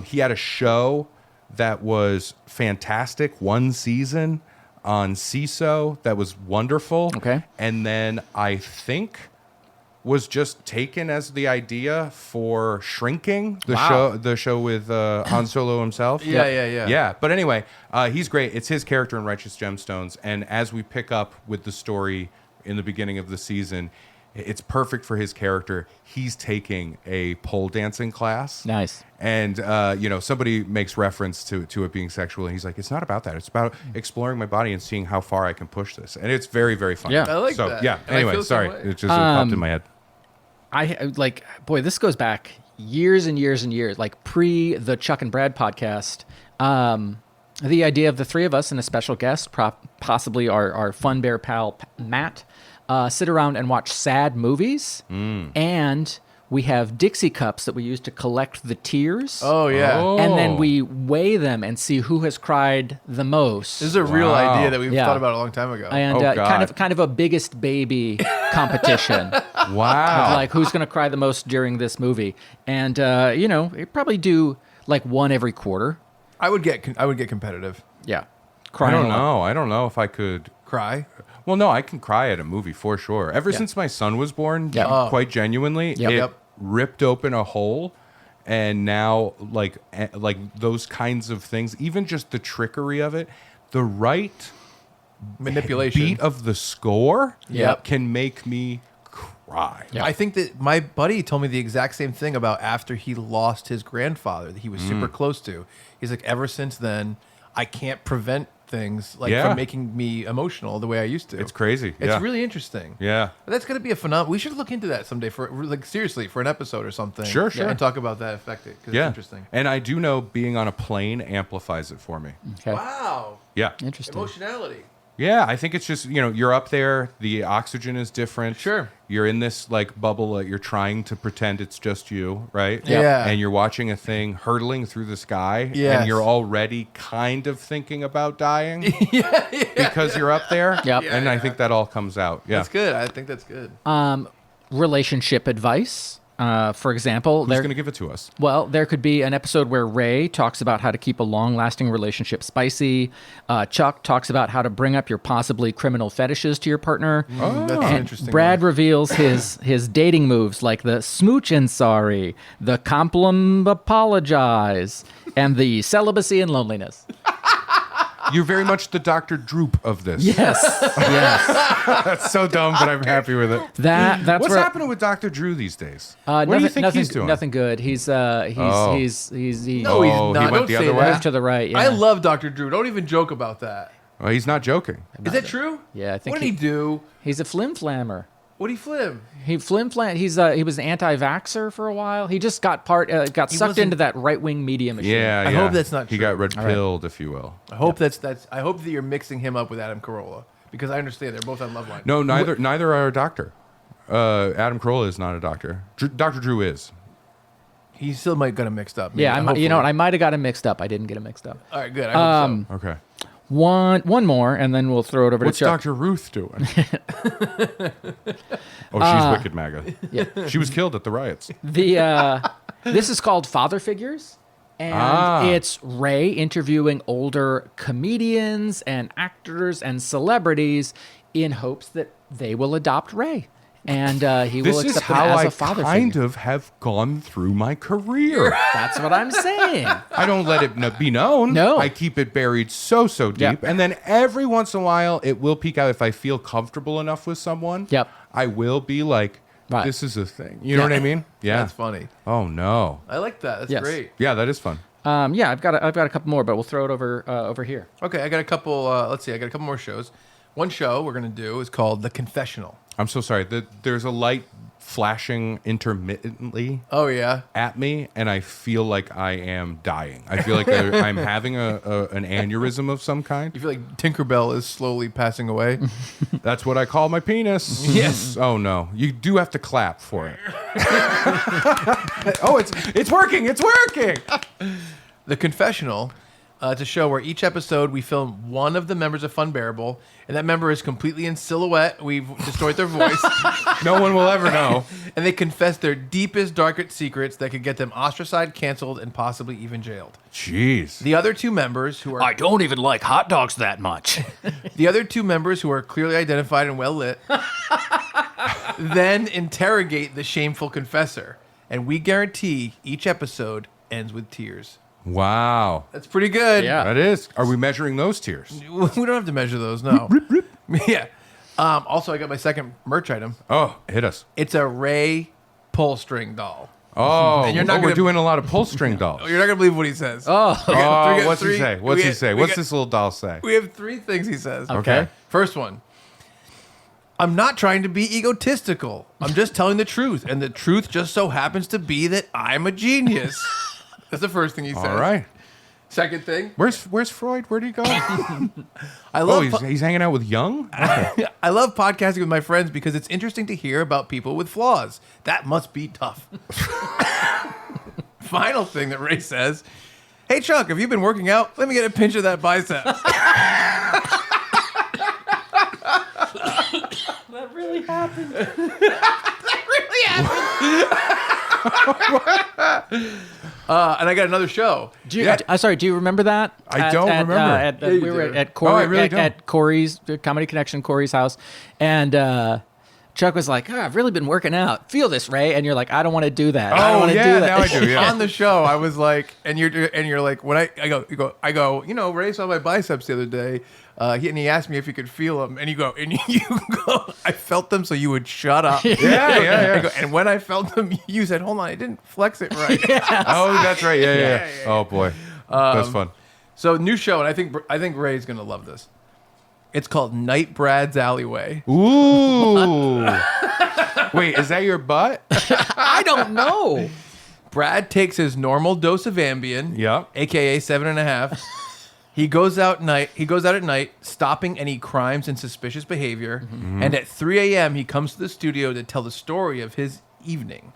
He had a show that was fantastic, 1 season on CISO that was wonderful. Okay. And then I think was just taken as the idea for Shrinking, the show with Han Solo himself. Yeah. Yeah, but anyway, he's great. It's his character in Righteous Gemstones, and as we pick up with the story in the beginning of the season, it's perfect for his character. He's taking a pole dancing class. Nice. And somebody makes reference to it being sexual, and he's like, "It's not about that. It's about exploring my body and seeing how far I can push this." And it's very, very fun. Yeah. I like so, that. Yeah. And I Anyway, feel the same sorry, way. it just popped in my head. I like, boy, this goes back years and years and years, like pre the Chuck and Brad podcast. The idea of the 3 of us and a special guest, possibly our Fun Bear pal Matt, sit around and watch sad movies, and we have Dixie cups that we use to collect the tears. Oh yeah. And then we weigh them and see who has cried the most. This is a real Wow. idea that we've Yeah. thought about a long time ago. And Oh, God. kind of a biggest baby competition. Wow. Like who's going to cry the most during this movie. And you probably do like 1 every quarter. I would get competitive. Yeah. I Crying don't a lot. know. I don't know if I could. Cry. Well, no, I can cry at a movie for sure. Ever since my son was born, Yeah. Oh. quite genuinely, Yep. it Yep. ripped open a hole. And now, like those kinds of things, even just the trickery of it, the right Manipulation. beat of the score Yep. can make me cry. Yeah. I think that my buddy told me the exact same thing about after he lost his grandfather that he was super close to. He's like, ever since then, I can't prevent things like Yeah. from making me emotional the way I used to. It's crazy. It's yeah. really interesting. Yeah. That's going to be a phenomenon. We should look into that someday for like seriously for an episode or something. Sure. And talk about that effect because Yeah. it's interesting. And I do know being on a plane amplifies it for me. Okay. Wow. Yeah. Interesting. Emotionality. Yeah, I think it's just, you're up there, the oxygen is different. Sure. You're in this like bubble that you're trying to pretend it's just you, right? Yep. Yeah. And you're watching a thing hurtling through the sky Yes. and you're already kind of thinking about dying because you're up there. Yep. And I think that all comes out. Yeah. That's good. I think that's good. Relationship advice. For example, Who's going to give it to us? Well, there could be an episode where Ray talks about how to keep a long-lasting relationship spicy. Chuck talks about how to bring up your possibly criminal fetishes to your partner. That's an And interesting Brad one. reveals his dating moves like the smooch and sorry, the compliment apologize, and the celibacy and loneliness. You're very much the Dr. Droop of this. Yes, yes. That's so dumb, but I'm happy with it. That's What's where, happening with Dr. Drew these days? Nothing, What do you think nothing, he's doing? Nothing good. He's Oh. he's No, he's he not. went Don't the say other way? that. moved to the right. Yeah. I love Dr. Drew. Don't even joke about that. Well, he's not joking. Is that true? Yeah, I think What did he do? he's a flim flammer. What'd he flim? He flim-flam. He was an anti-vaxxer for a while. He just got sucked wasn't- into that right-wing media machine. Yeah, I yeah. hope that's not He true. got red pilled, if you will. I hope that's. I hope that you're mixing him up with Adam Carolla because I understand they're both on Loveline. No, neither are a doctor. Adam Carolla is not a doctor. Dr. Drew is. He still might get him mixed up. Yeah, maybe. you know what? Hopefully. I might have got him mixed up. I didn't get him mixed up. All right, good. I hope so. Okay. One more, and then we'll throw it over What's to Chuck. Dr. Ruth doing? She's wicked MAGA. Yeah. She was killed at the riots. This is called Father Figures, and it's Ray interviewing older comedians and actors and celebrities in hopes that they will adopt Ray, and he will This is accept them how as I a father kind figure. of have gone through my career. That's what I'm saying. I don't let it be known. No. I keep it buried so deep. Yep. And then every once in a while, it will peek out if I feel comfortable enough with someone. Yep. I will be like, Right. this is a thing. You know what I mean? Yeah. That's funny. Oh, no. I like that. That's Yes. great. Yeah, that is fun. Yeah, I've got a couple more, but we'll throw it over here. Okay, I got a couple. Let's see. I got a couple more shows. One show we're gonna do is called The Confessional. I'm so sorry. There's a light flashing intermittently Oh yeah. at me, and I feel like I am dying. I feel like I'm having an aneurysm of some kind. You feel like Tinkerbell is slowly passing away. That's what I call my penis. Yes. Oh no, you do have to clap for it. Oh, it's working. It's working. The Confessional. It's a show where each episode we film one of the members of Funbearable, and that member is completely in silhouette. We've distorted their voice, No one will ever know. and they confess their deepest, darkest secrets that could get them ostracized, canceled, and possibly even jailed. Jeez. The other two members who are don't even like hot dogs that much. the other two members who are clearly identified and well lit then interrogate the shameful confessor, and we guarantee each episode ends with tears. Wow. That's pretty good. Yeah. That is. Are we measuring those tears? We don't have to measure those, no. Yeah. Also, I got my second merch item. Oh, hit us. It's a Ray pull string doll. Oh, And you're not we're gonna- doing a lot of pull string dolls. You're not gonna believe what he says. Oh, Oh, what's he say? What's we he got- say? we What's got- this little doll say? We have three things he says. Okay. First one. I'm not trying to be egotistical. I'm just telling the truth, and the truth just so happens to be that I'm a genius. That's the first thing he says. All right. Second thing. Where's Freud? Where'd he go? I Oh, love he's hanging out with Young? I love podcasting with my friends because it's interesting to hear about people with flaws. That must be tough. Final thing that Ray says, hey, Chuck, have you been working out? Let me get a pinch of that bicep. that really happened. And I got another show. Do you, Yeah. sorry, do you remember that? I don't remember. Yeah, you we were do. at Corey, Oh, I really don't. at Corey's Comedy Connection, Corey's house, and Chuck was like, I've really been working out. Feel this, Ray, and you're like, I don't want to do that. I don't Oh, want to yeah, do that. now I do, yeah. On the show, I was like, and you're like, when I go, you know, Ray saw my biceps the other day, and he asked me if he could feel them, and you go, I felt them, so you would shut up. Yeah. I go, and when I felt them, you said, hold on, I didn't flex it right. Oh, that's right. Yeah. Oh, boy. That's fun. So new show, and I think Ray's gonna love this. It's called Night Brad's Alleyway. Ooh. Wait, is that your butt? I don't know. Brad takes his normal dose of Ambien, Yep. aka 7.5. He goes out at night, stopping any crimes and suspicious behavior. And at 3 a.m., he comes to the studio to tell the story of his evening,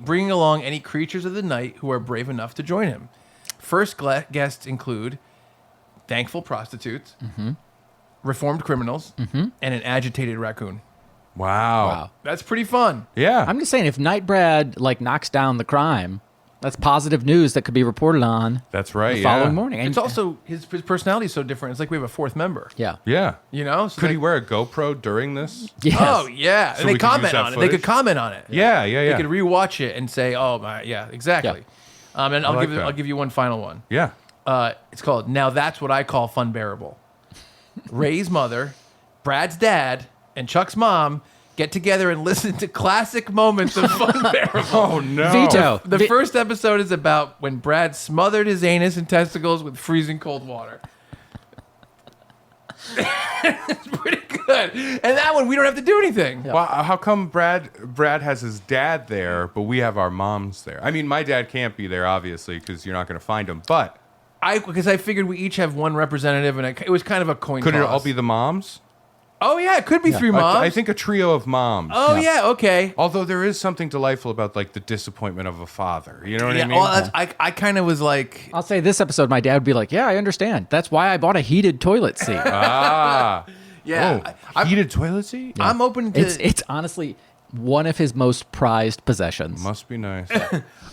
bringing along any creatures of the night who are brave enough to join him. First guests include thankful prostitutes, reformed criminals, and an agitated raccoon. Wow. That's pretty fun. Yeah. I'm just saying, if Night Brad knocks down the crime, that's positive news that could be reported on That's right. the following morning. And It's also his personality is so different. It's like we have a fourth member. yeah. Yeah. You know? So Could they- he wear a GoPro during this? Yes. Oh yeah, So and they we could use comment that on it. They could footage? comment on it. Yeah. They could rewatch it and say, "Oh, my, yeah, exactly." And like that. I'll give you one final one. Yeah. It's called "Now That's What I Call Funbearable." Ray's mother, Brad's dad, and Chuck's mom get together and listen to classic moments of Funbearable. Oh, no. Veto. The first episode is about when Brad smothered his anus and testicles with freezing cold water. It's pretty good. good. And that one, we don't have to do anything. Well, how come Brad has his dad there, but we have our moms there? I mean, my dad can't be there, obviously, because you're not going to find him. But Because I figured we each have one representative, and it was kind of a coin could toss. it all be the moms? Oh, yeah, it could be three moms. I think a trio of moms. Oh, yeah, okay. Although there is something delightful about like the disappointment of a father. You know what I Yeah, mean? well, I kind of was like, I'll say this episode, my dad would be like, "Yeah, I understand. That's why I bought a heated toilet seat." yeah, Heated toilet seat? I'm open to. It's honestly one of his most prized possessions. Must be nice.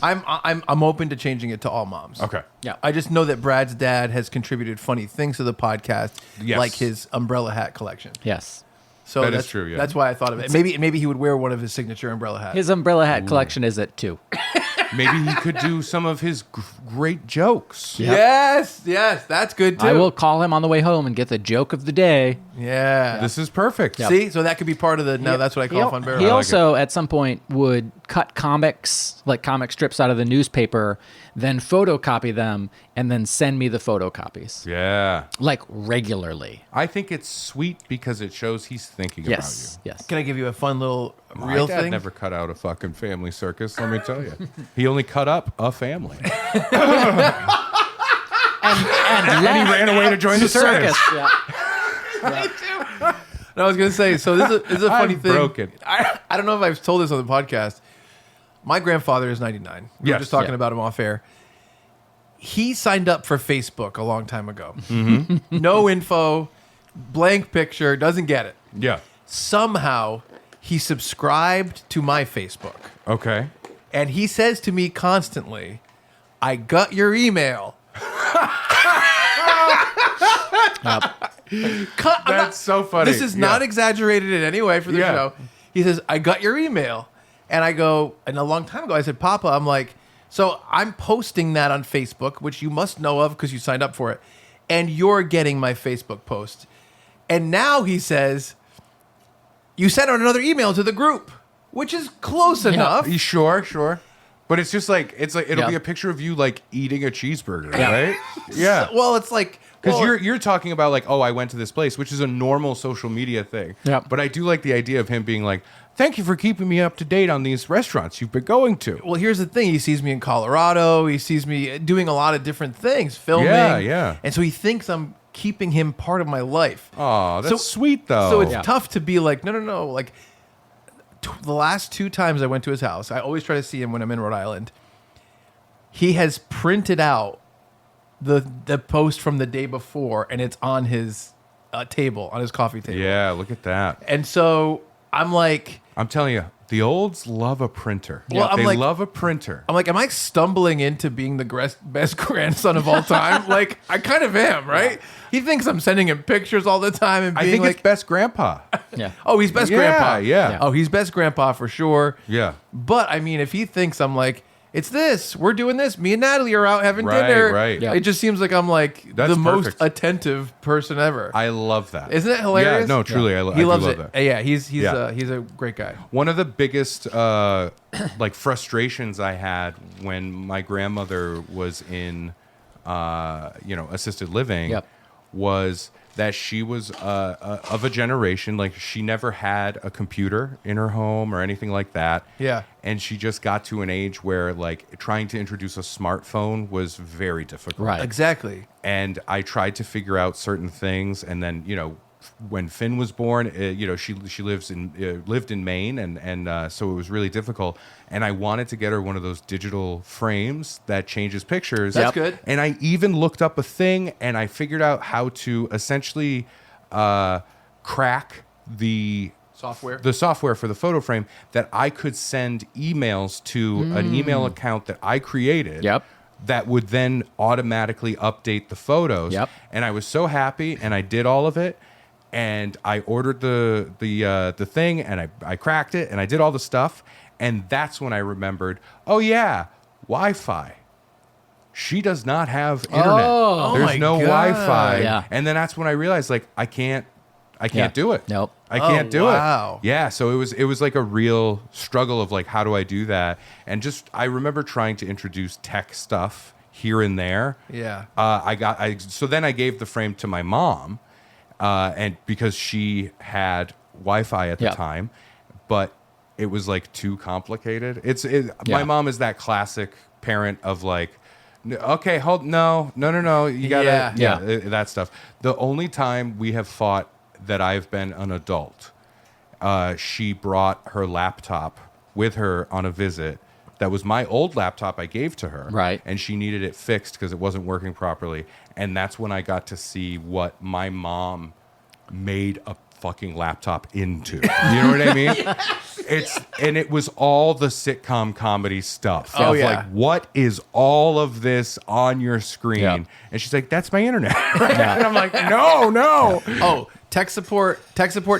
I'm open to changing it to all moms. Okay. Yeah. I just know that Brad's dad has contributed funny things to the podcast, Yes. like his umbrella hat collection. Yes. So That is that's true, yeah. That's why I thought of it. Maybe he would wear one of his signature umbrella hats. His umbrella hat collection is at 2. Maybe he could do some of his great jokes. Yes, that's good too. I will call him on the way home and get the joke of the day. Yeah. This is perfect. See, so that could be part of the. No, that's what I call Funbearable. He like also, at some point, would cut comics, like comic strips out of the newspaper, then photocopy them, and then send me the photocopies, Yeah. like regularly. I think it's sweet because it shows he's thinking Yes, about you. yes. Can I give you a fun little My real dad thing? never cut out a fucking family circus, let me tell you. He only cut up a family. And And he ran away to join the circus. Yeah. No, I was gonna say. So this is a funny I'm thing. broken. I don't know if I've told this on the podcast. My grandfather is 99. We were Yes. just talking Yeah. about him off air. He signed up for Facebook a long time ago. Mm-hmm. No info, blank picture, doesn't get it. Yeah. Somehow he subscribed to my Facebook, Okay. and he says to me constantly, "I got your email." That's so funny. This is not Yeah. exaggerated in any way for the Yeah. show. He says, "I got your email." And I go, and a long time ago, I said, "Papa," I'm like, so I'm posting that on Facebook, which you must know of because you signed up for it. And you're getting my Facebook post. And now he says, "You sent out another email to the group," which is close enough. You sure? But it's just like it'll Yeah. be a picture of you like eating a cheeseburger, Yeah. right? Yeah. Well, it's like, Because well, you're talking about like, oh, I went to this place, which is a normal social media thing. Yeah. But I do like the idea of him being like, thank you for keeping me up to date on these restaurants you've been going to. Well, here's the thing. He sees me in Colorado. He sees me doing a lot of different things, filming. Yeah. And so he thinks I'm keeping him part of my life. Oh, that's So- sweet though. So it's Yeah. tough to be like, no. Like, the last 2 times I went to his house, I always try to see him when I'm in Rhode Island. He has printed out the post from the day before, and it's on his table, on his coffee table. Yeah, look at that. And so I'm like, I'm telling you, the olds love a printer. Well, I'm they like- love a printer. am I stumbling into being the best grandson of all time? Like, I kind of am, right? He thinks I'm sending him pictures all the time and I being think like, it's best grandpa. Yeah. oh, he's best Yeah, grandpa. yeah. Oh, he's best grandpa for sure. Yeah. But I mean, if he thinks I'm like, it's this, we're doing this, me and Natalie are out having Right, dinner. right. Yeah. It just seems like I'm like That's the most perfect. attentive person ever. I love that. Isn't it hilarious? Yeah, no, truly, I he do loves love it. that. Yeah, he's Yeah. he's a great guy. One of the biggest like frustrations I had when my grandmother was in assisted living Yep. was that she was of a generation like she never had a computer in her home or anything like that. Yeah. And she just got to an age where like trying to introduce a smartphone was very difficult. Right. Exactly. And I tried to figure out certain things, and then when Finn was born, she lived in Maine, and so it was really difficult. And I wanted to get her one of those digital frames that changes pictures. That's good. And I even looked up a thing, and I figured out how to essentially crack the software for the photo frame that I could send emails to an email account that I created. Yep. That would then automatically update the photos. Yep. And I was so happy, and I did all of it, and I ordered the thing, and I cracked it, and I did all the stuff, and that's when I remembered, oh yeah, Wi-Fi. She does not have internet. Oh. There's my no God. Wi-Fi. Yeah. And then that's when I realized, like, I can't do it. Nope. I can't do wow. it. Yeah, so it was like a real struggle of like, how do I do that? And just I remember trying to introduce tech stuff here and there. Yeah. So then I gave the frame to my mom, and because she had Wi-Fi at the Yeah. time, but it was like too complicated. Yeah. My mom is that classic parent of like, okay, hold, no, you gotta, Yeah. that stuff. The only time we have fought that I've been an adult, she brought her laptop with her on a visit. That was my old laptop I gave to her. Right. And she needed it fixed because it wasn't working properly. And that's when I got to see what my mom made a fucking laptop into. You know what I mean? And it was all the sitcom comedy stuff. Oh, of yeah. like, what is all of this on your screen? Yeah. And she's like, that's my internet. And I'm like, no. Oh, tech support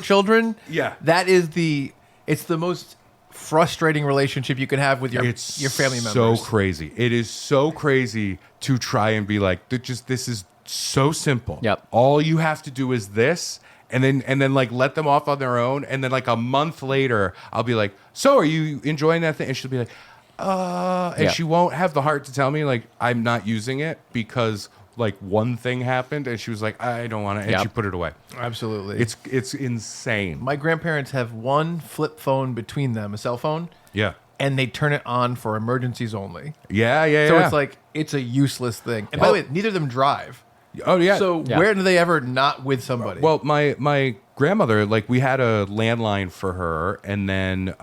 children. Yeah. It's the most frustrating relationship you can have with your family members. So crazy. It is so crazy to try and be like, this is so simple. Yep. All you have to do is this, and then like let them off on their own, and then like a month later, I'll be like, so are you enjoying that thing? And she'll be like, and Yeah. she won't have the heart to tell me like I'm not using it because like one thing happened, and she was like, I don't want it, and Yep. she put it away. Absolutely. It's insane. My grandparents have one flip phone between them, a cell phone, Yeah. and they turn it on for emergencies only. Yeah. So yeah. it's like, it's a useless thing. And by the way, neither of them drive. Oh yeah. So Yeah. where do they ever not with somebody? Well, my grandmother, like we had a landline for her, and then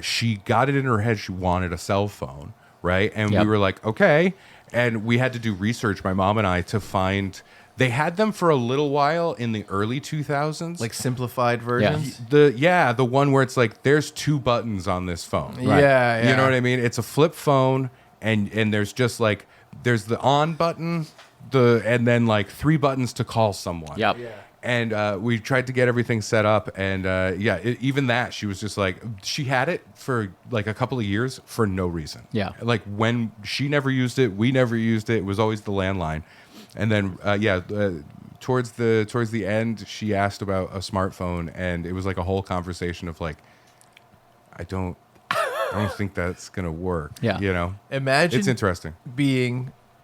she got it in her head she wanted a cell phone, right? And Yep. we were like, okay, and we had to do research, my mom and I, to find. They had them for a little while in the early 2000s, like simplified versions? the one where it's like there's 2 buttons on this phone. Yeah, yeah. You know what I mean? It's a flip phone, and there's just like there's the on button, and then like 3 buttons to call someone. Yep. Yeah. And we tried to get everything set up, and even that, she was just like, she had it for like a couple of years for no reason. Yeah. Like when she never used it, we never used it. It was always the landline, and then towards the end, she asked about a smartphone, and it was like a whole conversation of like, I don't think that's gonna work. Yeah. You know, Imagine it's interesting.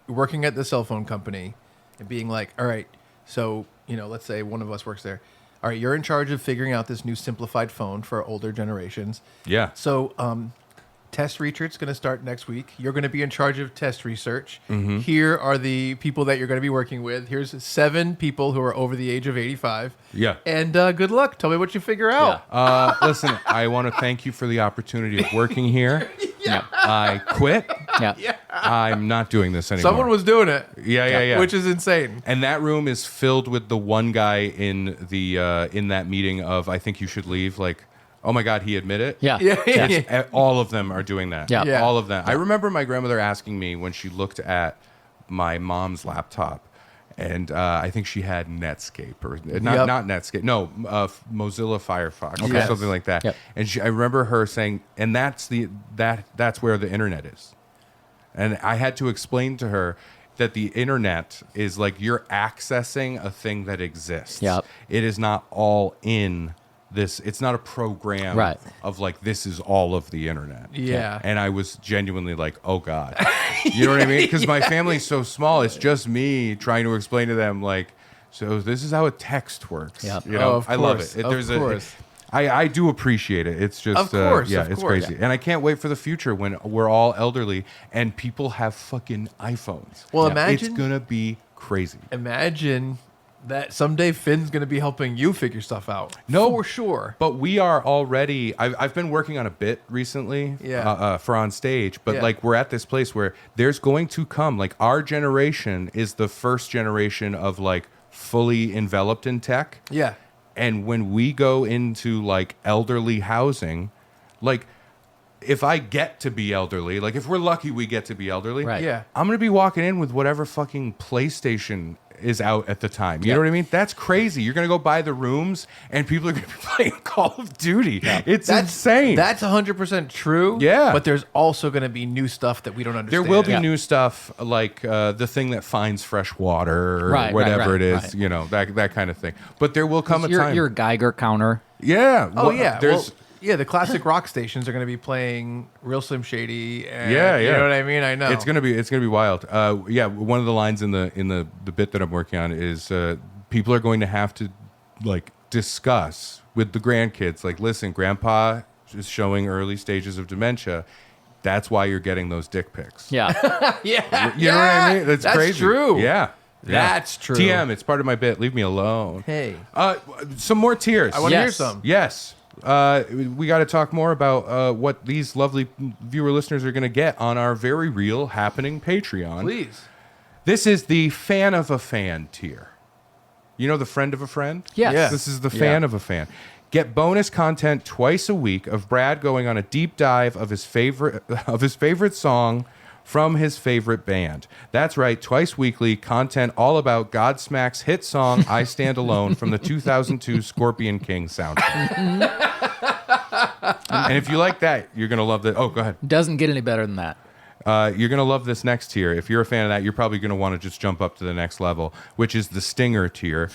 working at the cell phone company and being like, all right, so, let's say one of us works there. All right, you're in charge of figuring out this new simplified phone for older generations. Yeah. So, test research is going to start next week. You're going to be in charge of test research. Mm-hmm. Here are the people that you're going to be working with. Here's 7 people who are over the age of 85. Yeah. And good luck. Tell me what you figure out. Listen, I want to thank you for the opportunity of working here. Yeah. I quit. Yeah. I'm not doing this anymore. Someone was doing it. Yeah. Which is insane. And that room is filled with the one guy in that meeting of, I think you should leave. Like, oh my God, he admit it? Yeah. Yeah. All of them are doing that. Yeah. Yeah. All of them. I remember my grandmother asking me when she looked at my mom's laptop, and I think she had Netscape or not Netscape. No, Mozilla Firefox or Yes. something like that. Yep. And I remember her saying, and that's where the internet is. And I had to explain to her that the internet is like you're accessing a thing that exists. Yep. It is not all in this. It's not a program Right. of like, this is all of the internet. Yeah. And I was genuinely like, oh God. You know what I mean? Because my family's so small. It's just me trying to explain to them like, so this is how a text works. Yep. You know, Oh, of I love course. it. Of course. I do appreciate it. It's just, Of course, yeah, of it's course. crazy. And I can't wait for the future when we're all elderly and people have fucking iPhones. Well, Yeah. imagine It's going to be crazy. Imagine that someday Finn's going to be helping you figure stuff out. No. For sure. But we are already. I've been working on a bit recently, Yeah. for on stage. But Yeah. like we're at this place where there's going to come like our generation is the first generation of like fully enveloped in tech. Yeah. And when we go into like elderly housing, like if I get to be elderly, like if we're lucky we get to be elderly, Right. Yeah. I'm gonna be walking in with whatever fucking PlayStation is out at the time. You Yep. know what I mean? That's crazy. You're gonna go buy the rooms and people are gonna be playing Call of Duty. It's insane. That's 100% true. Yeah. But there's also going to be new stuff that we don't there understand. will be Yeah. new stuff like the thing that finds fresh water or Right, whatever right, it is, right. you know, that kind of thing. But there will come a Your, time. your Geiger counter. Yeah. Oh, well, yeah. There's The classic rock stations are going to be playing Real Slim Shady. And, Yeah, You yeah. know what I mean? I know. It's gonna be wild. Yeah, one of the lines in the bit that I'm working on is people are going to have to like discuss with the grandkids, like, listen, grandpa is showing early stages of dementia. That's why you're getting those dick pics. Yeah. Yeah. You know what I mean? That's crazy. True. Yeah. That's true. TM, it's part of my bit. Leave me alone. Hey. Some more tears. I want to hear Yes. some. Yes. We got to talk more about what these lovely viewer listeners are going to get on our very real happening Patreon. Please. This is the fan of a fan tier. You know the friend of a friend? Yes. Yeah. This is the fan of a fan. Get bonus content twice a week of Brad going on a deep dive of his favorite song from his favorite band. That's right, twice weekly content all about Godsmack's hit song "I Stand Alone" from the 2002 Scorpion King soundtrack. And if you like that, you're gonna love that. Oh, go ahead. Doesn't get any better than that. You're going to love this next tier. If you're a fan of that, you're probably going to want to just jump up to the next level, which is the Stinger tier.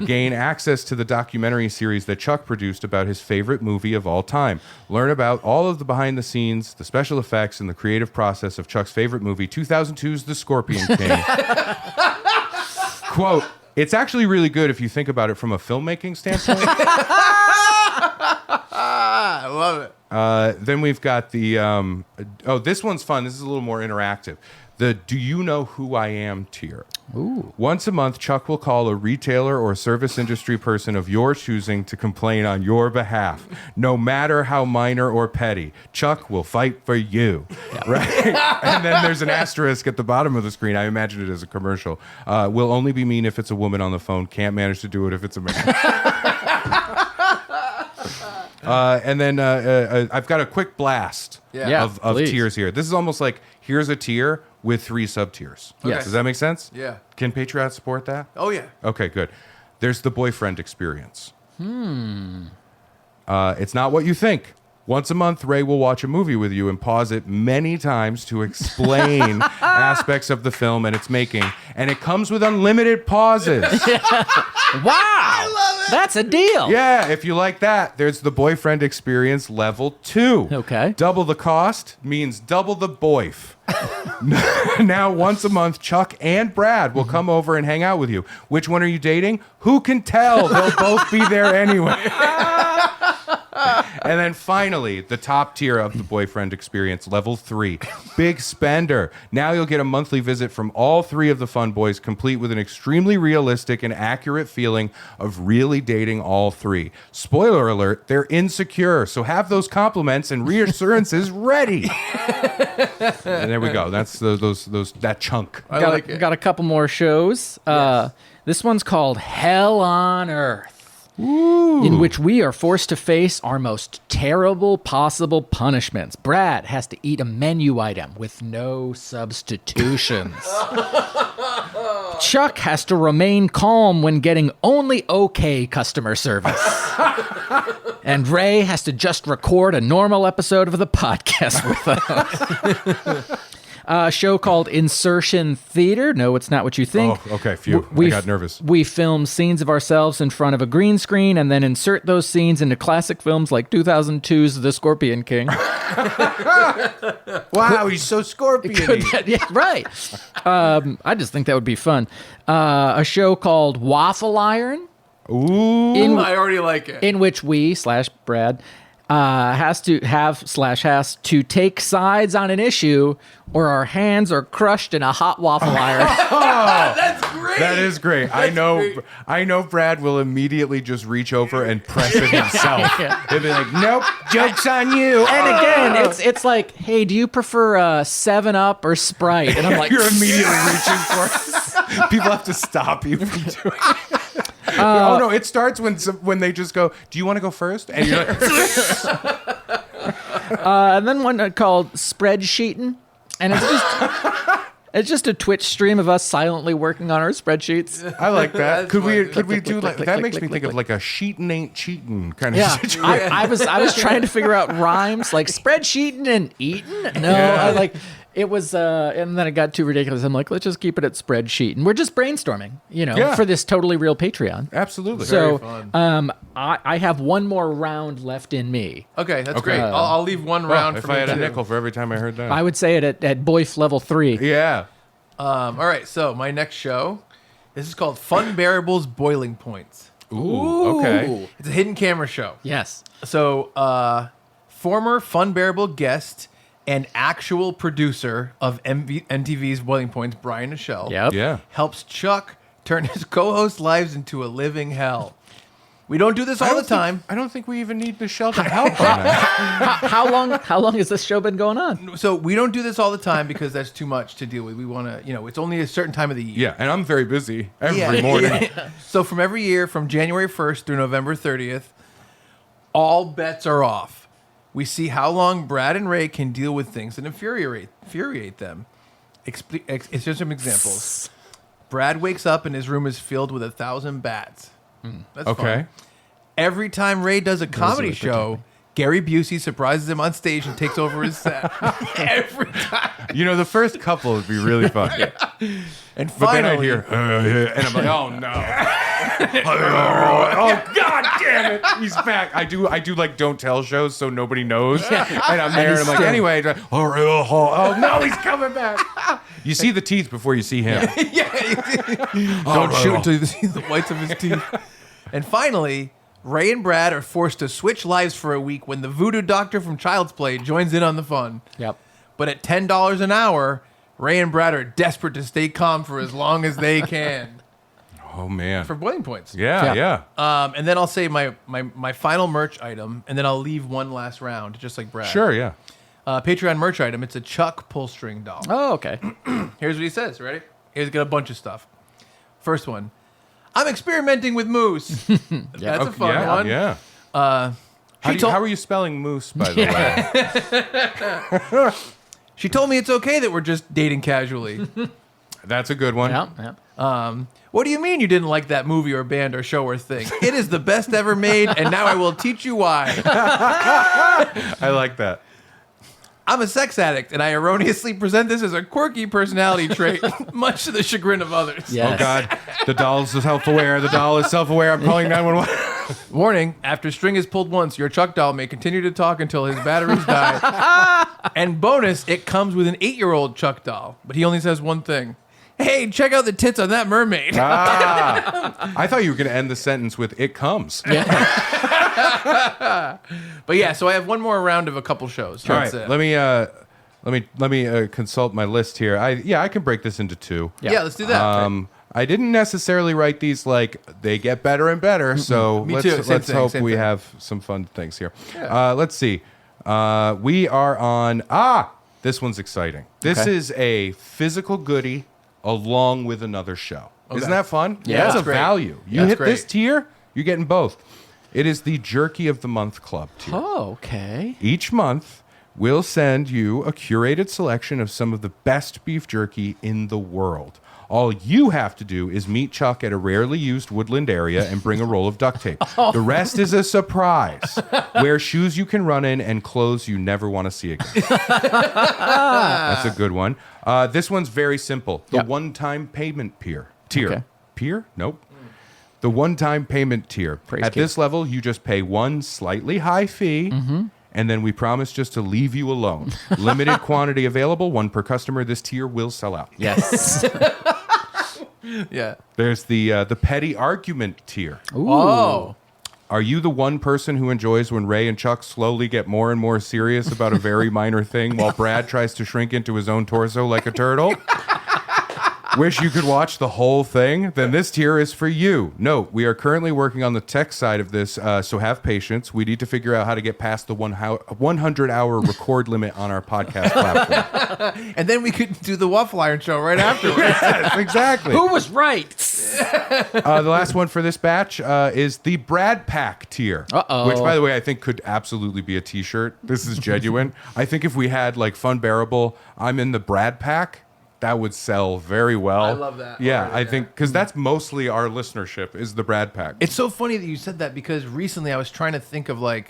Gain access to the documentary series that Chuck produced about his favorite movie of all time. Learn about all of the behind the scenes, the special effects, and the creative process of Chuck's favorite movie, 2002's The Scorpion King. Quote, it's actually really good if you think about it from a filmmaking standpoint. I love it. Then we've got the this one's fun. This is a little more interactive. The Do You Know Who I Am tier. Ooh. Once a month, Chuck will call a retailer or service industry person of your choosing to complain on your behalf, no matter how minor or petty. Chuck will fight for you, right? And then there's an asterisk at the bottom of the screen. I imagine it as a commercial. Will only be mean if it's a woman on the phone. Can't manage to do it if it's a man. And then I've got a quick blast Yeah, of please. tiers here. This is almost like here's a tier with 3 sub-tiers. Yes. Does that make sense? Yeah. Can Patreon support that? Oh, yeah. Okay, good. There's the boyfriend experience. It's not what you think. Once a month, Ray will watch a movie with you and pause it many times to explain aspects of the film and its making. And it comes with unlimited pauses. Wow. I love it. That's a deal. Yeah, if you like that, there's the boyfriend experience level 2. Okay. Double the cost means double the boyf. Now, once a month, Chuck and Brad will come over and hang out with you. Which one are you dating? Who can tell? They'll both be there anyway. And then finally, the top tier of the boyfriend experience, level 3, big spender. Now you'll get a monthly visit from all 3 of the fun boys, complete with an extremely realistic and accurate feeling of really dating all 3. Spoiler alert, they're insecure, so have those compliments and reassurances ready. And there we go. That's that chunk. I like it. Got a couple more shows. This one's called Hell on Earth. In which we are forced to face our most terrible possible punishments. Brad has to eat a menu item with no substitutions. Chuck has to remain calm when getting only okay customer service. And Ray has to just record a normal episode of the podcast with us. A show called Insertion Theater. No, it's not what you think. Oh, okay. Phew. I got nervous. We film scenes of ourselves in front of a green screen and then insert those scenes into classic films like 2002's The Scorpion King. Wow, he's so scorpion-y. Yeah, right. I just think that would be fun. A show called Waffle Iron. Ooh. I already like it. In which we / Brad has to take sides on an issue, or our hands are crushed in a hot waffle iron. That's great. That is great. I know Brad will immediately just reach over and press it himself. He'll be like, nope, joke's on you. And again, it's like, hey, do you prefer 7-Up or Sprite? And I'm like, You're immediately reaching for it. People have to stop you from doing it. Oh no! It starts when they just go, "Do you want to go first?" And you're like, and then one called Spreadsheeting, and it's just a Twitch stream of us silently working on our spreadsheets. I like that. That's Could we fun. do like that? Makes me think of like a cheatin' ain't cheating kind of Yeah, situation. I was trying to figure out rhymes like spreadsheeting and eating. No, Yeah. It was, and then it got too ridiculous. I'm like, let's just keep it at spreadsheet, and we're just brainstorming, Yeah. for this totally real Patreon. Absolutely. So, Very fun. I have one more round left in me. Okay, that's Okay. great. I'll leave one round if for I me had a too. nickel for every time I heard that. I would say it at Boyf level 3. Yeah. All right, so my next show, this is called Funbearable's Boiling Points. Ooh, okay. It's a hidden camera show. Yes. So, former Funbearable guest and actual producer of MTV's Boiling Points, Brian Nichelle, Yep. Yeah. helps Chuck turn his co-host lives into a living hell. We don't do this all the time. I don't think we even need Michelle to help on that. How long has this show been going on? So we don't do this all the time because that's too much to deal with. We want to, it's only a certain time of the year. Yeah, and I'm very busy every Yeah. morning. So from every year, from January 1st through November 30th, all bets are off. We see how long Brad and Ray can deal with things that infuriate them. It's just some examples. Brad wakes up and his room is filled with 1,000 bats. That's Okay. fun. Every time Ray does a comedy show, Gary Busey surprises him on stage and takes over his set. Every time. You know, the first couple would be really fun. And But then I finally, hear, and I'm like, oh no. Oh God damn it. He's back. I do like don't tell shows so nobody knows. And I'm there and I'm like, anyway, oh no, he's coming back. You see the teeth before you see him. don't shoot until you see the whites of his teeth. And finally, Ray and Brad are forced to switch lives for a week when the voodoo doctor from Child's Play joins in on the fun. Yep. But at $10 an hour, Ray and Brad are desperate to stay calm for as long as they can. Oh man. For Boiling Points. Yeah. And then I'll say my final merch item, and then I'll leave one last round, just like Brad. Sure, yeah. Patreon merch item. It's a Chuck pull string doll. Oh, okay. Here's what he says. Ready? He's got a bunch of stuff. First one. I'm experimenting with moose. That's a fun one. Yeah. How are you spelling moose, by the way? She told me it's okay that we're just dating casually. That's a good one. Yeah. What do you mean you didn't like that movie or band or show or thing? It is the best ever made, and now I will teach you why. I like that. I'm a sex addict, and I erroneously present this as a quirky personality trait, much to the chagrin of others. Yes. Oh God, the doll is self-aware. The doll is self-aware. I'm calling 911. Warning, after string is pulled once, your Chuck doll may continue to talk until his batteries die. And bonus, it comes with an 8-year-old Chuck doll, but he only says one thing. Hey, check out the tits on that mermaid. I thought you were going to end the sentence with "It comes." But yeah, so I have one more round of a couple shows. All right, let me consult my list here. I can break this into two. Yeah, let's do that. I didn't necessarily write these like they get better and better. So Me let's too. Same let's thing, hope same we thing. have some fun things here. Let's see. We are on. This one's exciting. This Okay. is a physical goodie along with another show. Isn't that fun? Yeah, That's that's a great. value. You That's hit this great. tier, you're getting both. It is the Jerky of the Month Club tier. Oh, okay. Each month, we'll send you a curated selection of some of the best beef jerky in the world. All you have to do is meet Chuck at a rarely used woodland area and bring a roll of duct tape. The rest is a surprise. Wear shoes you can run in and clothes you never want to see again. That's a good one. This one's very simple. The Yep. one-time payment tier. Okay. Pier? Nope. The one-time payment tier. Praise At King. this level, you just pay one slightly high fee, and then we promise just to leave you alone. Limited quantity available, one per customer. This tier will sell out. Yes. Yeah. There's the petty argument tier. Ooh. Oh. Are you the one person who enjoys when Ray and Chuck slowly get more and more serious about a very minor thing while Brad tries to shrink into his own torso like a turtle? Wish you could watch the whole thing? Then this tier is for you. Note, we are currently working on the tech side of this, so have patience. We need to figure out how to get past the 100-hour record limit on our podcast platform. And then we could do the Waffle Iron show right afterwards. Yes, exactly. Who was right? The last one for this batch is the Brad Pack tier. Uh-oh. Which, by the way, I think could absolutely be a t-shirt. This is genuine. I think if we had like Funbearable, I'm in the Brad Pack, that would sell very well. I love that. Yeah, Already, I think because that's mostly our listenership is the Brad Pack. It's so funny that you said that because recently I was trying to think of I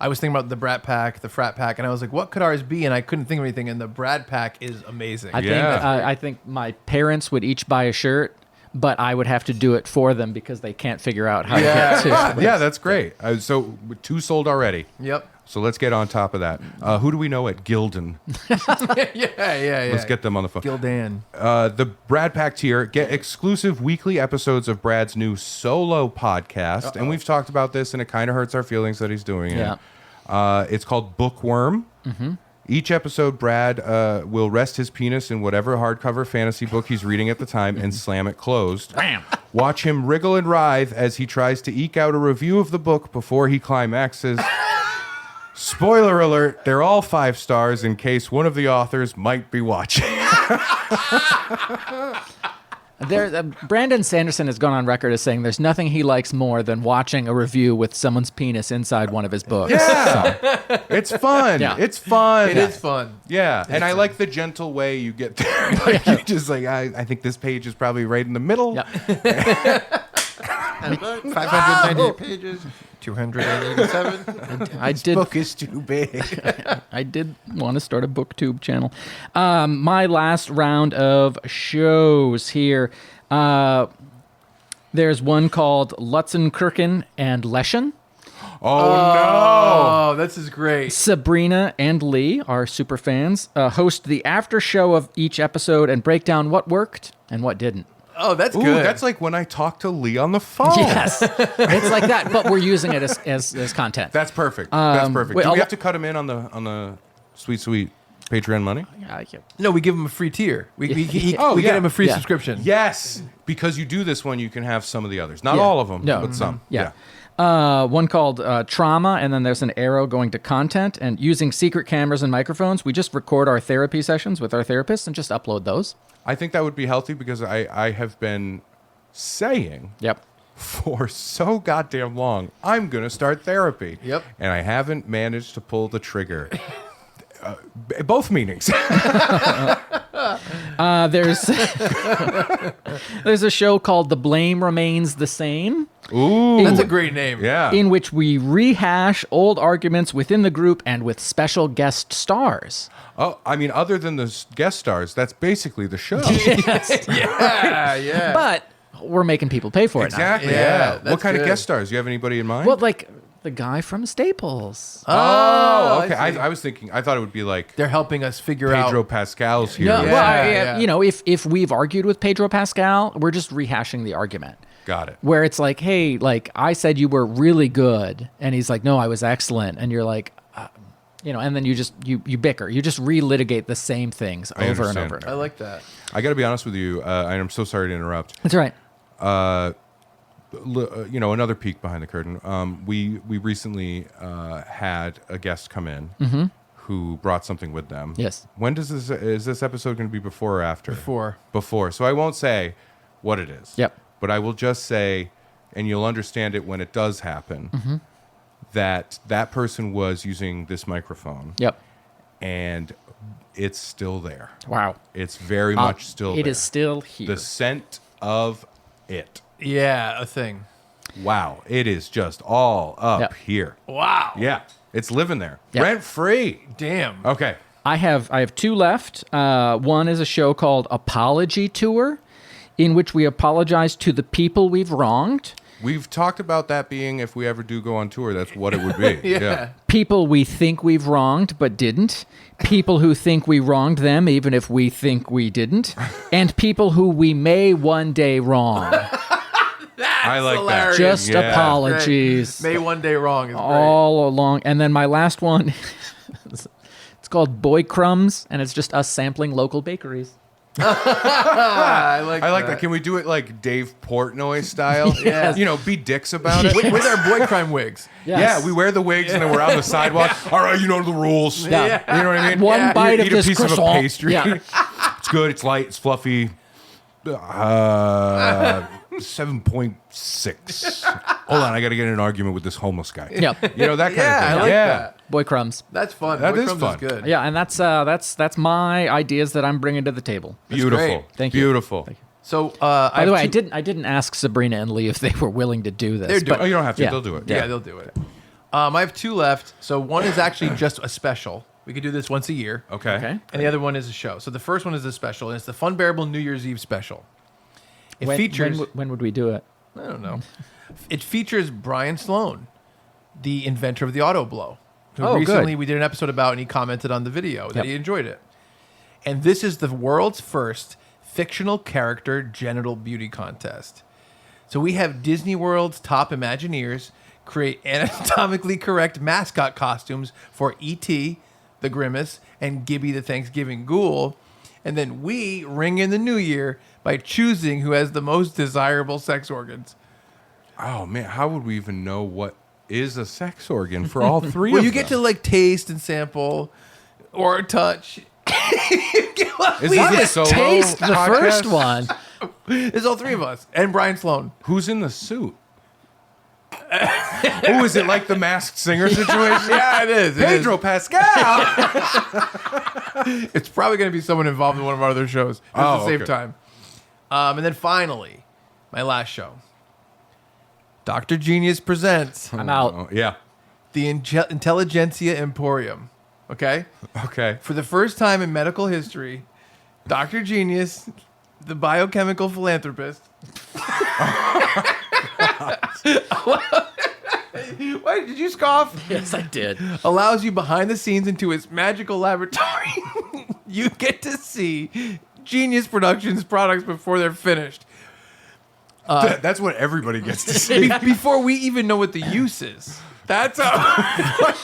was thinking about the Brat Pack, the Frat Pack, and I was like, what could ours be? And I couldn't think of anything. And the Brad Pack is amazing. I think my parents would each buy a shirt, but I would have to do it for them because they can't figure out how to get to it. Yeah, that's great. So 2 sold already. Yep. So let's get on top of that. Who do we know at Gildan? yeah. Let's get them on the phone. Gildan. The Brad Pack tier, get exclusive weekly episodes of Brad's new solo podcast. And we've talked about this, and it kind of hurts our feelings that he's doing it. It's called Bookworm. Each episode, Brad will rest his penis in whatever hardcover fantasy book he's reading at the time and slam it closed. Bam. Watch him wriggle and writhe as he tries to eke out a review of the book before he climaxes. Spoiler alert, they're all 5 stars in case one of the authors might be watching. Brandon Sanderson has gone on record as saying there's nothing he likes more than watching a review with someone's penis inside one of his books. Yeah. It's fun. Yeah. It's fun. It is fun. Yeah. And I like the gentle way you get there. Like, you just like, I think this page is probably right in the middle. Yeah. 598 pages. 287. I did. Book is too big. I did want to start a booktube channel. My last round of shows here. There's one called Lutzenkirchen and Leschen. Oh, This is great. Sabrina and Lee, our super fans, host the after show of each episode and break down what worked and what didn't. Oh, that's no. Ooh, good. that's like when I talk to Lee on the phone. Yes, it's like that, but we're using it as content. That's perfect. That's perfect. wait, Do we I'll- have to cut him in on the sweet Patreon money? No, we give him a free tier. We get yeah. him a free Yeah. subscription. Yes, because you do this one, you can have some of the others. Not Yeah. all of them, No. but some. Yeah. One called Trauma, and then there's an arrow going to content. And using secret cameras and microphones, we just record our therapy sessions with our therapists and just upload those. I think that would be healthy because I have been saying Yep. for so goddamn long, I'm going to start therapy. Yep. And I haven't managed to pull the trigger. Both meanings. There's a show called The Blame Remains the Same, Ooh. That's a great name. Yeah. in which we rehash old arguments within the group and with special guest stars. Oh, I mean, other than the guest stars, that's basically the show. Yeah. But we're making people pay for it Exactly. Yeah, Yeah. that's What kind good. of guest stars? You have anybody in mind? now. Well, like the guy from Staples. Oh, okay. I see. I was thinking. I thought it would be like They're helping us figure Pedro out. Pascal's here. No, Yeah, well, yeah. you know, if we've argued with Pedro Pascal, we're just rehashing the argument. Got it. Where it's like, hey, like I said you were really good, and he's like, no, I was excellent, and you're like, and then you bicker, you just relitigate the same things I over and understand. over and I over. like that. I got to be honest with you, and I'm so sorry to interrupt. That's right. Another peek behind the curtain. We recently had a guest come in who brought something with them. Yes. When is this episode going to be before or after? Before. So I won't say what it is. Yep. But I will just say, and you'll understand it when it does happen, that person was using this microphone. Yep. And it's still there. Wow. It's very much still there. It is still here. The scent of it. Yeah, a thing. Wow. It is just all up Yep. here. Wow. Yeah. It's living there. Yep. Rent free. Damn. Okay. I have 2 left. One is a show called Apology Tour, in which we apologize to the people we've wronged, We've talked about that being, if we ever do go on tour, that's what it would be. Yeah. people we think we've wronged but didn't, people who think we wronged them even if we think we didn't, and people who we may one day wrong. I like hilarious. that. Just Yeah. apologies. May one day wrong is great. All along. And then my last one, it's called Boy Crumbs, and it's just us sampling local bakeries. I like that. Can we do it like Dave Portnoy style? Yes. Be dicks about it. With our boy crime wigs. Yes. Yeah, we wear the wigs and then we're on the sidewalk. All right, you know the rules. Yeah. You know what I mean? One bite Eat of a this piece of a croissant. pastry. Yeah. It's good. It's light. It's fluffy. 7.6. Hold on, I got to get in an argument with this homeless guy. Yep. That kind of thing. I like that. Boy Crumbs. That's fun. That Boy is Crumbs fun. good. Yeah, and that's my ideas that I'm bringing to the table. Beautiful. great. Thank you. Beautiful. So, By the way, I didn't ask Sabrina and Lee if they were willing to do this. They're doing- but Oh, you don't have to. Yeah. They'll do it. Yeah, they'll do it. I have 2 left. So one is actually just a special. We could do this once a year. Okay. Okay. And the other one is a show. So the first one is a special, and it's the Funbearable New Year's Eve special. It features... when would we do it? I don't know. It features Brian Sloan, the inventor of the auto blow. who Oh, recently good. we did an episode about, and he commented on the video that he enjoyed it. And this is the world's first fictional character genital beauty contest. So we have Disney World's top Imagineers create anatomically correct mascot costumes for E.T., the Grimace, and Gibby the Thanksgiving Ghoul. And then we ring in the new year by choosing who has the most desirable sex organs. Oh man, how would we even know what is a sex organ for all three Well, of you them? get to like taste and sample or touch. Is this a solo Taste the podcast? first one. It's all three of us and Brian Sloan. Who's in the suit? Oh, is it like the Masked Singer situation? Yeah, it is. Pedro Pascal. It's probably going to be someone involved in one of our other shows just Oh, to save okay. time. And then finally, my last show. Dr. Genius presents I'm out. Oh, yeah. the Intelligentsia Emporium. Okay? Okay. For the first time in medical history, Dr. Genius, the biochemical philanthropist. Why did you scoff? Yes, I did. Allows you behind the scenes into its magical laboratory. You get to see Genius Productions products before they're finished. That's what everybody gets to see. Before we even know what the use is. That's how.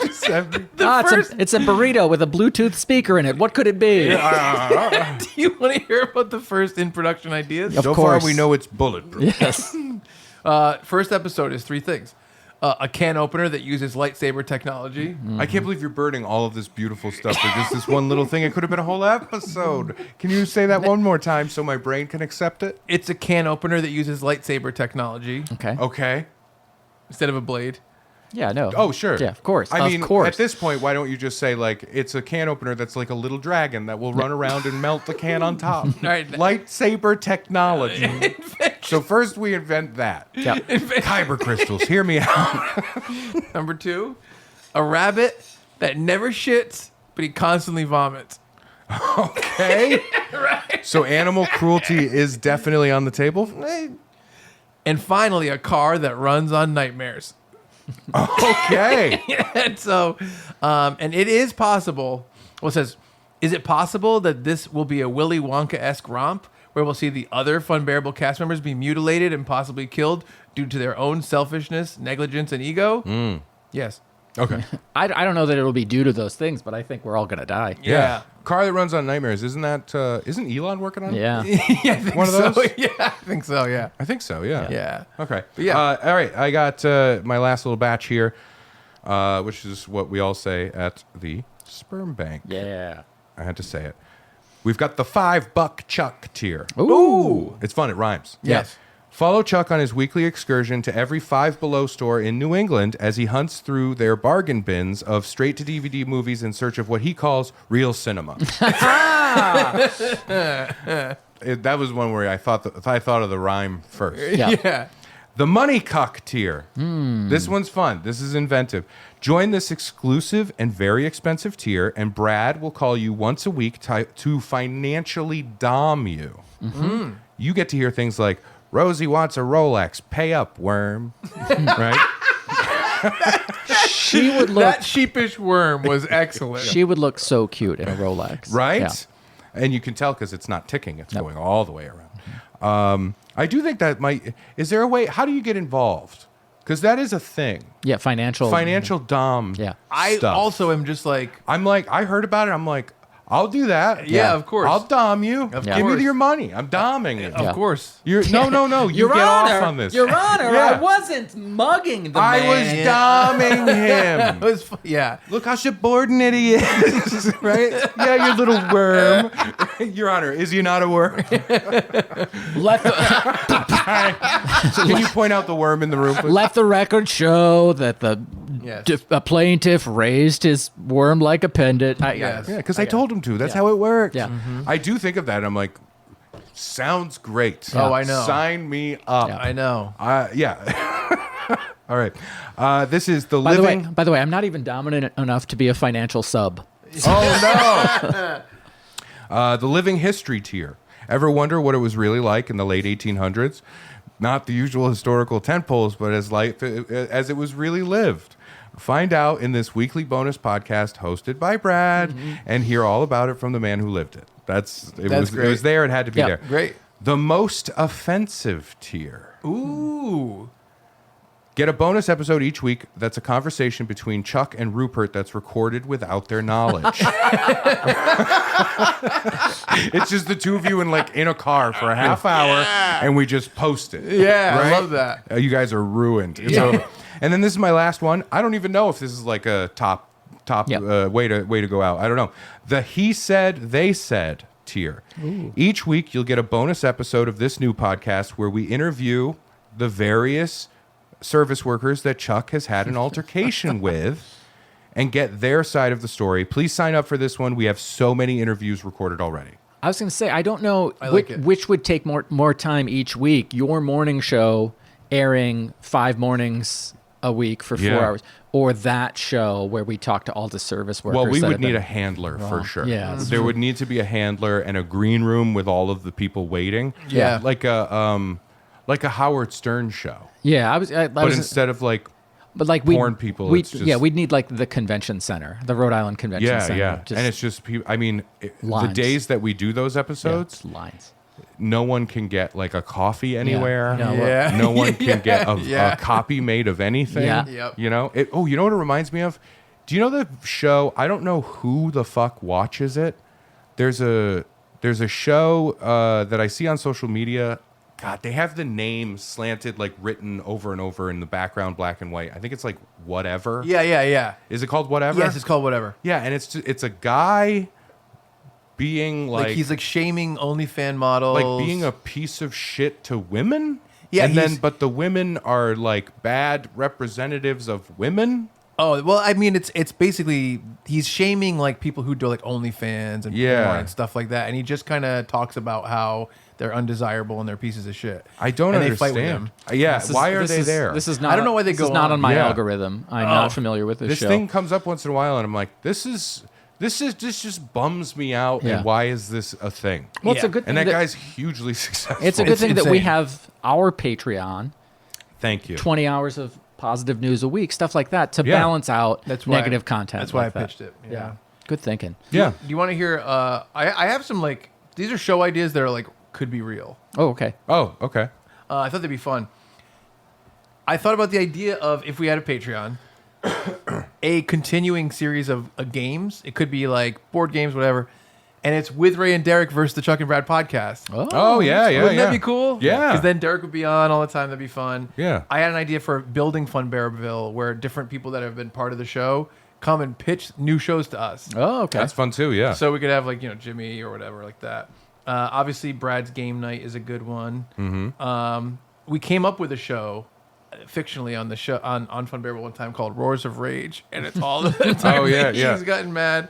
It's a burrito with a Bluetooth speaker in it. What could it be? Do you want to hear about the first in production ideas? Of So course. far, we know it's bulletproof. Yes. First episode is three things: a can opener that uses lightsaber technology. I can't believe you're burning all of this beautiful stuff for just this one little thing. It could have been a whole episode. Can you say that one more time so my brain can accept it? It's a can opener that uses lightsaber technology Okay. Okay. instead of a blade. Yeah, no. Oh, sure. Yeah, of course. I mean, of course. at this point, why don't you just say, like, it's a can opener that's like a little dragon that will run around and melt the can on top? Right. Lightsaber technology. So first we invent that. Yeah. Kyber crystals, hear me out. Number two, a rabbit that never shits, but he constantly vomits. Okay. So animal cruelty is definitely on the table. And finally, a car that runs on nightmares. Okay. And so, and it is possible. Well, it says, is it possible that this will be a Willy Wonka-esque romp where we'll see the other Funbearable cast members be mutilated and possibly killed due to their own selfishness, negligence, and ego? Yes. Okay. I don't know that it'll be due to those things, but I think we're all going to die. Yeah. Car that runs on nightmares. Isn't Elon working on it? Yeah. Yeah, I think One of so. those? Yeah, I think so. Yeah. I think so, yeah. Yeah. Okay. But yeah. All right. I got my last little batch here, which is what we all say at the sperm bank. Yeah. I had to say it. We've got the $5 Chuck tier. Ooh. It's fun. It rhymes. Yes. Follow Chuck on his weekly excursion to every Five Below store in New England as he hunts through their bargain bins of straight-to-DVD movies in search of what he calls real cinema. That was one where I thought of the rhyme first. Yeah. Yeah. The Money Cuck tier. This one's fun. This is inventive. Join this exclusive and very expensive tier, and Brad will call you once a week to financially dom you. You get to hear things like, Rosie wants a Rolex. Pay up, worm. Right? She would look That sheepish worm was excellent. she would look so cute in a Rolex. Right? Yeah. And you can tell because it's not ticking. It's going all the way around. I do think that might... Is there a way... How do you get involved? Because that is a thing. Yeah, financial Dom Yeah. I stuff. also am just like, I'm like, I heard about it. I'm like, I'll do that. Yeah, of course. I'll dom you. Of Give me course. your money. I'm doming you. of Yeah. course. You're, no. You get off on this. Your Honor, Yeah. I wasn't mugging the I man. was doming It him. was, yeah. Look how subordinate he is, right? Yeah, you little worm. Your Honor, is he not a worm? Let the, Can you point out the worm in the room, please? let the record show that the Yes. plaintiff raised his worm like a pendant. Yes. Yeah, because I told him to. That's how it works. Yeah. I do think of that. And I'm like, sounds great. Oh, I know. Sign me up. Yeah. I know. Yeah. All right. This is the By living. the way, I'm not even dominant enough to be a financial sub. Oh no. The living history tier. Ever wonder what it was really like in the late 1800s? Not the usual historical tentpoles, but as it was really lived. find out in this weekly bonus podcast hosted by Brad and hear all about it from the man who lived it. It great. was there. It had to be Yeah. there. Great. The most offensive tier. Ooh. Get a bonus episode each week that's a conversation between Chuck and Rupert that's recorded without their knowledge. It's just the two of you in a car for a half hour, and we just post it. Yeah, I right? love that. You guys are ruined. It's over. And then this is my last one. I don't even know if this is like a top Yep. way to go out. I don't know. The he said, they said tier. Each week you'll get a bonus episode of this new podcast where we interview the various service workers that Chuck has had an altercation with and get their side of the story. Please sign up for this one. We have so many interviews recorded already. I was going to say, I don't know like it. which would take more time each week. Your morning show airing 5 mornings a week for 4 Yeah. hours, or that show where we talk to all the service workers. Well, we that would have need been- a handler for sure. Yeah, that's There would need to be a handler and a green room with all of the people waiting. Yeah. Like a Howard Stern show. Yeah, I But was, instead of but like we porn people, it's just- we'd need like the convention center, the Rhode Island Convention yeah, Center. yeah. And it's just people. I mean, the Lines. days that we do those episodes, lines. no one can get like a coffee anywhere. No, Yeah. No one can get Yeah. a copy made of anything. Yeah. Yep. You know? You know what it reminds me of? Do you know the show? I don't know who the fuck watches it. There's a show that I see on social media. God, they have the name slanted, like written over and over in the background, black and white. I think it's like Whatever. Yeah. Is it called Whatever? Yes, it's called Whatever. Yeah, and it's a guy being Like he's like shaming OnlyFans models. like being a piece of shit to women. Yeah, and then he's- but the women are like bad representatives of women. Oh well, I mean, it's basically he's shaming like people who do like OnlyFans and Yeah. porn and stuff like that, and he just kind of talks about how they're undesirable and they're pieces of shit. I don't and understand. They fight with him. Yeah, This is- why are this they is- there? This is not. I don't know why they this go is not on. on my Yeah. algorithm. I'm not familiar with this show. thing comes up once in a while, and I'm like, this just bums me out. Yeah. And why is this a thing? Well, it's a Yeah. good thing And that guy's hugely successful. It's a good It's thing that we insane. have our Patreon, Thank you. 20 hours of positive news a week, stuff like that, to Yeah. balance out That's why negative content. That's why like I that. pitched it. Yeah. Good thinking. Yeah. Do you want to hear? I have some like these are show ideas that are like could be real. Oh, okay. Oh, okay. I thought they'd be fun. I thought about the idea of if we had a Patreon, a continuing series of games. It could be like board games, whatever. And it's with Ray and Derek versus the Chuck and Brad podcast. Oh, yeah, yeah. Wouldn't yeah. that be cool? Yeah. Because then Derek would be on all the time. That'd be fun. Yeah. I had an idea for building Funbearable where different people that have been part of the show come and pitch new shows to us. Oh, okay. That's fun too. Yeah. So we could have like, Jimmy or whatever like that. Obviously, Brad's game night is a good one. Mm-hmm. We came up with a show fictionally on the show on Funbearable one time called Roars of Rage, and it's all the time Oh, yeah, that yeah. he's gotten mad.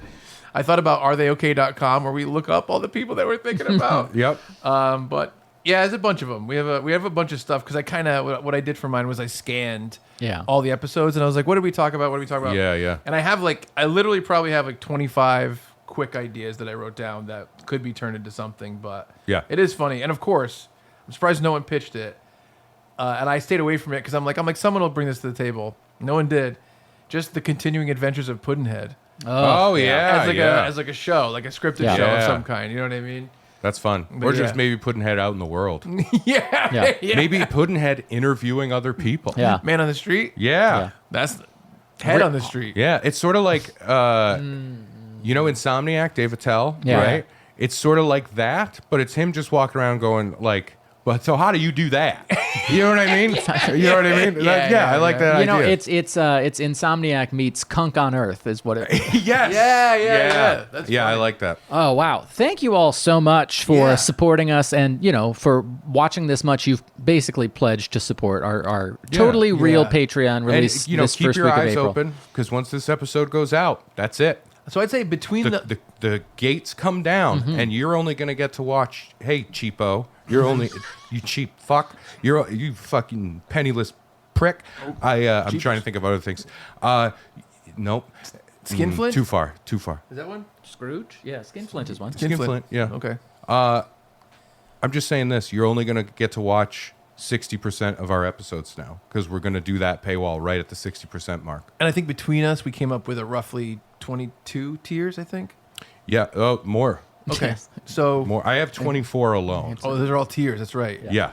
I thought about aretheok.com where we look up all the people that we're thinking about. Yep. But yeah, there's a bunch of them. We have a bunch of stuff because I kind of what I did for mine was I scanned Yeah. all the episodes and I was like, what did we talk about? What did we talk about? Yeah, yeah. And I literally probably have like 25 quick ideas that I wrote down that could be turned into something. But Yeah. it is funny. And of course, I'm surprised no one pitched it. And I stayed away from it because I'm like someone will bring this to the table. No one did. Just the continuing adventures of Puddinhead. Oh, yeah. As like a show, like a scripted Yeah. show of Yeah. some kind. You know what I mean? That's fun. But Or just yeah. maybe Puddinhead out in the world. Yeah. Yeah. Maybe Puddinhead interviewing other people. Yeah. Man on the street. Yeah. That's head on the street. Yeah. It's sort of like, Insomniac, Dave Attell, Yeah. right? It's sort of like that, but it's him just walking around going like, but so how do you do that? You know what I mean? You know what I mean? I like that You know, idea. it's Insomniac meets Kunk on Earth is what it. yes. Yeah. That's Yeah, I funny. like that. Oh wow! Thank you all so much for Yeah. supporting us, and for watching this much. You've basically pledged to support our totally real Yeah. Patreon release And this keep first your week of eyes April. open because once this episode goes out, that's it. So I'd say between The gates come down, and you're only gonna get to watch. Hey, cheapo, you're only you cheap fuck. You fucking penniless prick. I'm trying to think of other things. Nope. Skinflint? Too far. Is that one? Scrooge, yeah, Skinflint is one. Skinflint, yeah. Okay. I'm just saying this. You're only gonna get to watch 60% of our episodes now because we're going to do that paywall right at the 60% mark. And I think between us, we came up with a roughly 22 tiers, I think. Yeah. Oh, more. Okay. So, More. I have 24 alone. oh, those are all tiers. That's right. Yeah.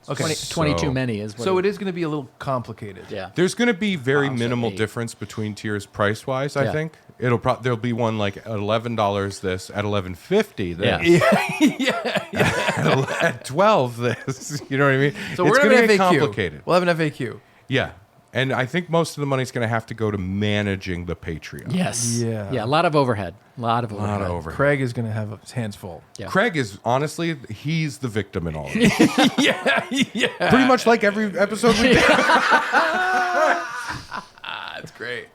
Okay. 20 So- too many is what So it is going to be a little complicated. Yeah. There's going to be very Wow, so minimal 8. difference between tiers price wise. I Yeah. think there'll be one like at $11 this, at $11.50 this, Yeah. at 12 this. You know what I mean? So it's we're going going to to get have an FAQ. complicated. We'll have an FAQ. Yeah. And I think most of the money's going to have to go to managing the Patreon. Yes. Yeah. Yeah. A lot of overhead. A lot of overhead. Craig is going to have his hands full. Yeah. Craig is honestly, he's the victim in all of this. Yeah. Pretty much like every episode we do. That's great.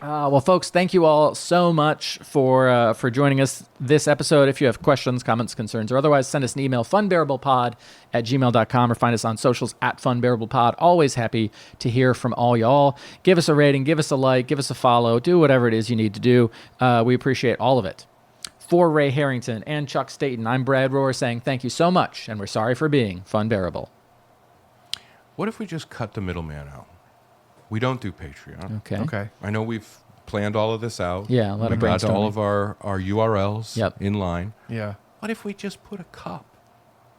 Well, folks, thank you all so much for joining us this episode. If you have questions, comments, concerns, or otherwise, send us an email, funbearablepod@gmail.com, or find us on socials @funbearablepod. Always happy to hear from all y'all. Give us a rating, give us a like, give us a follow, do whatever it is you need to do. We appreciate all of it. For Ray Harrington and Chuck Staten, I'm Brad Rohr saying thank you so much, and we're sorry for being Funbearable. What if we just cut the middleman out? We don't do Patreon. Okay. I know we've planned all of this out. Yeah, a lot we of got all brainstorming. of our URLs Yep. in line. Yeah. What if we just put a cup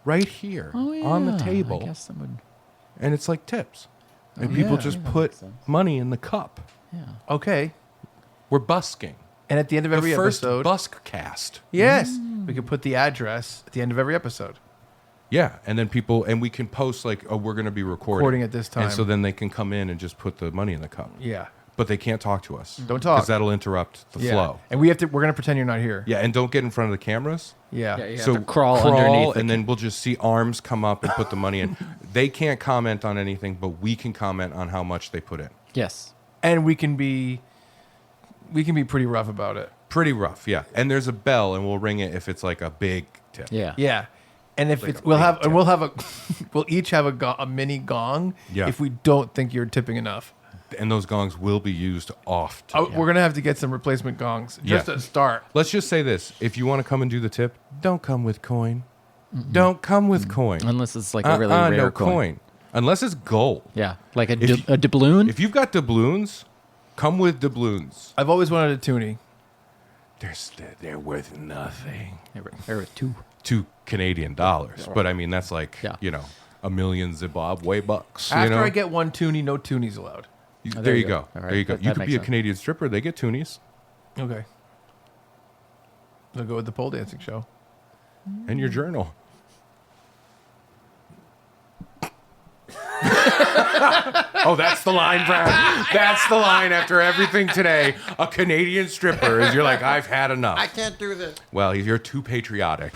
right here Oh, yeah. on the table, I guess that would. and it's like tips, and people yeah. just put money in the cup. Yeah. Okay. We're busking. And at the end of every the first episode, busk cast. yes, we could put the address at the end of every episode. Yeah, and then we can post like, oh, we're going to be Recording at this time. and so then they can come in and just put the money in the cup. Yeah. But they can't talk to us. Don't talk. because that'll interrupt the Yeah. flow. And we're going to pretend you're not here. Yeah, and don't get in front of the cameras. Yeah. Yeah, you have So to crawl underneath and the- then we'll just see arms come up and put the money in. They can't comment on anything, but we can comment on how much they put in. Yes. And we can be pretty rough about it. Pretty rough, yeah. And there's a bell, and we'll ring it if it's like a big tip. Yeah. Yeah. And if Like it's, a we'll big have tip. we'll each have a mini gong Yeah. if we don't think you're tipping enough. And those gongs will be used often. Oh, we're gonna have to get some replacement gongs just Yeah. to start. Let's just say this: if you want to come and do the tip, don't come with coin. Don't come with coin. Unless it's like a really rare no coin. Unless it's gold. Yeah. Like a If you- doubloon. If you've got doubloons, come with doubloons. I've always wanted a toonie. They're worth nothing. There were two. $2 but I mean that's like Yeah. a million Zimbabwe bucks. After I get one toonie, no toonies allowed. There you go. All right, There you go. that You could makes be a sense. Canadian stripper. They get toonies, Okay. I'll go with the pole dancing show. and your journal. Oh, that's the line, Brad. That's the line after everything today. A Canadian stripper is you're like, I've had enough. I can't do this. Well, you're too patriotic.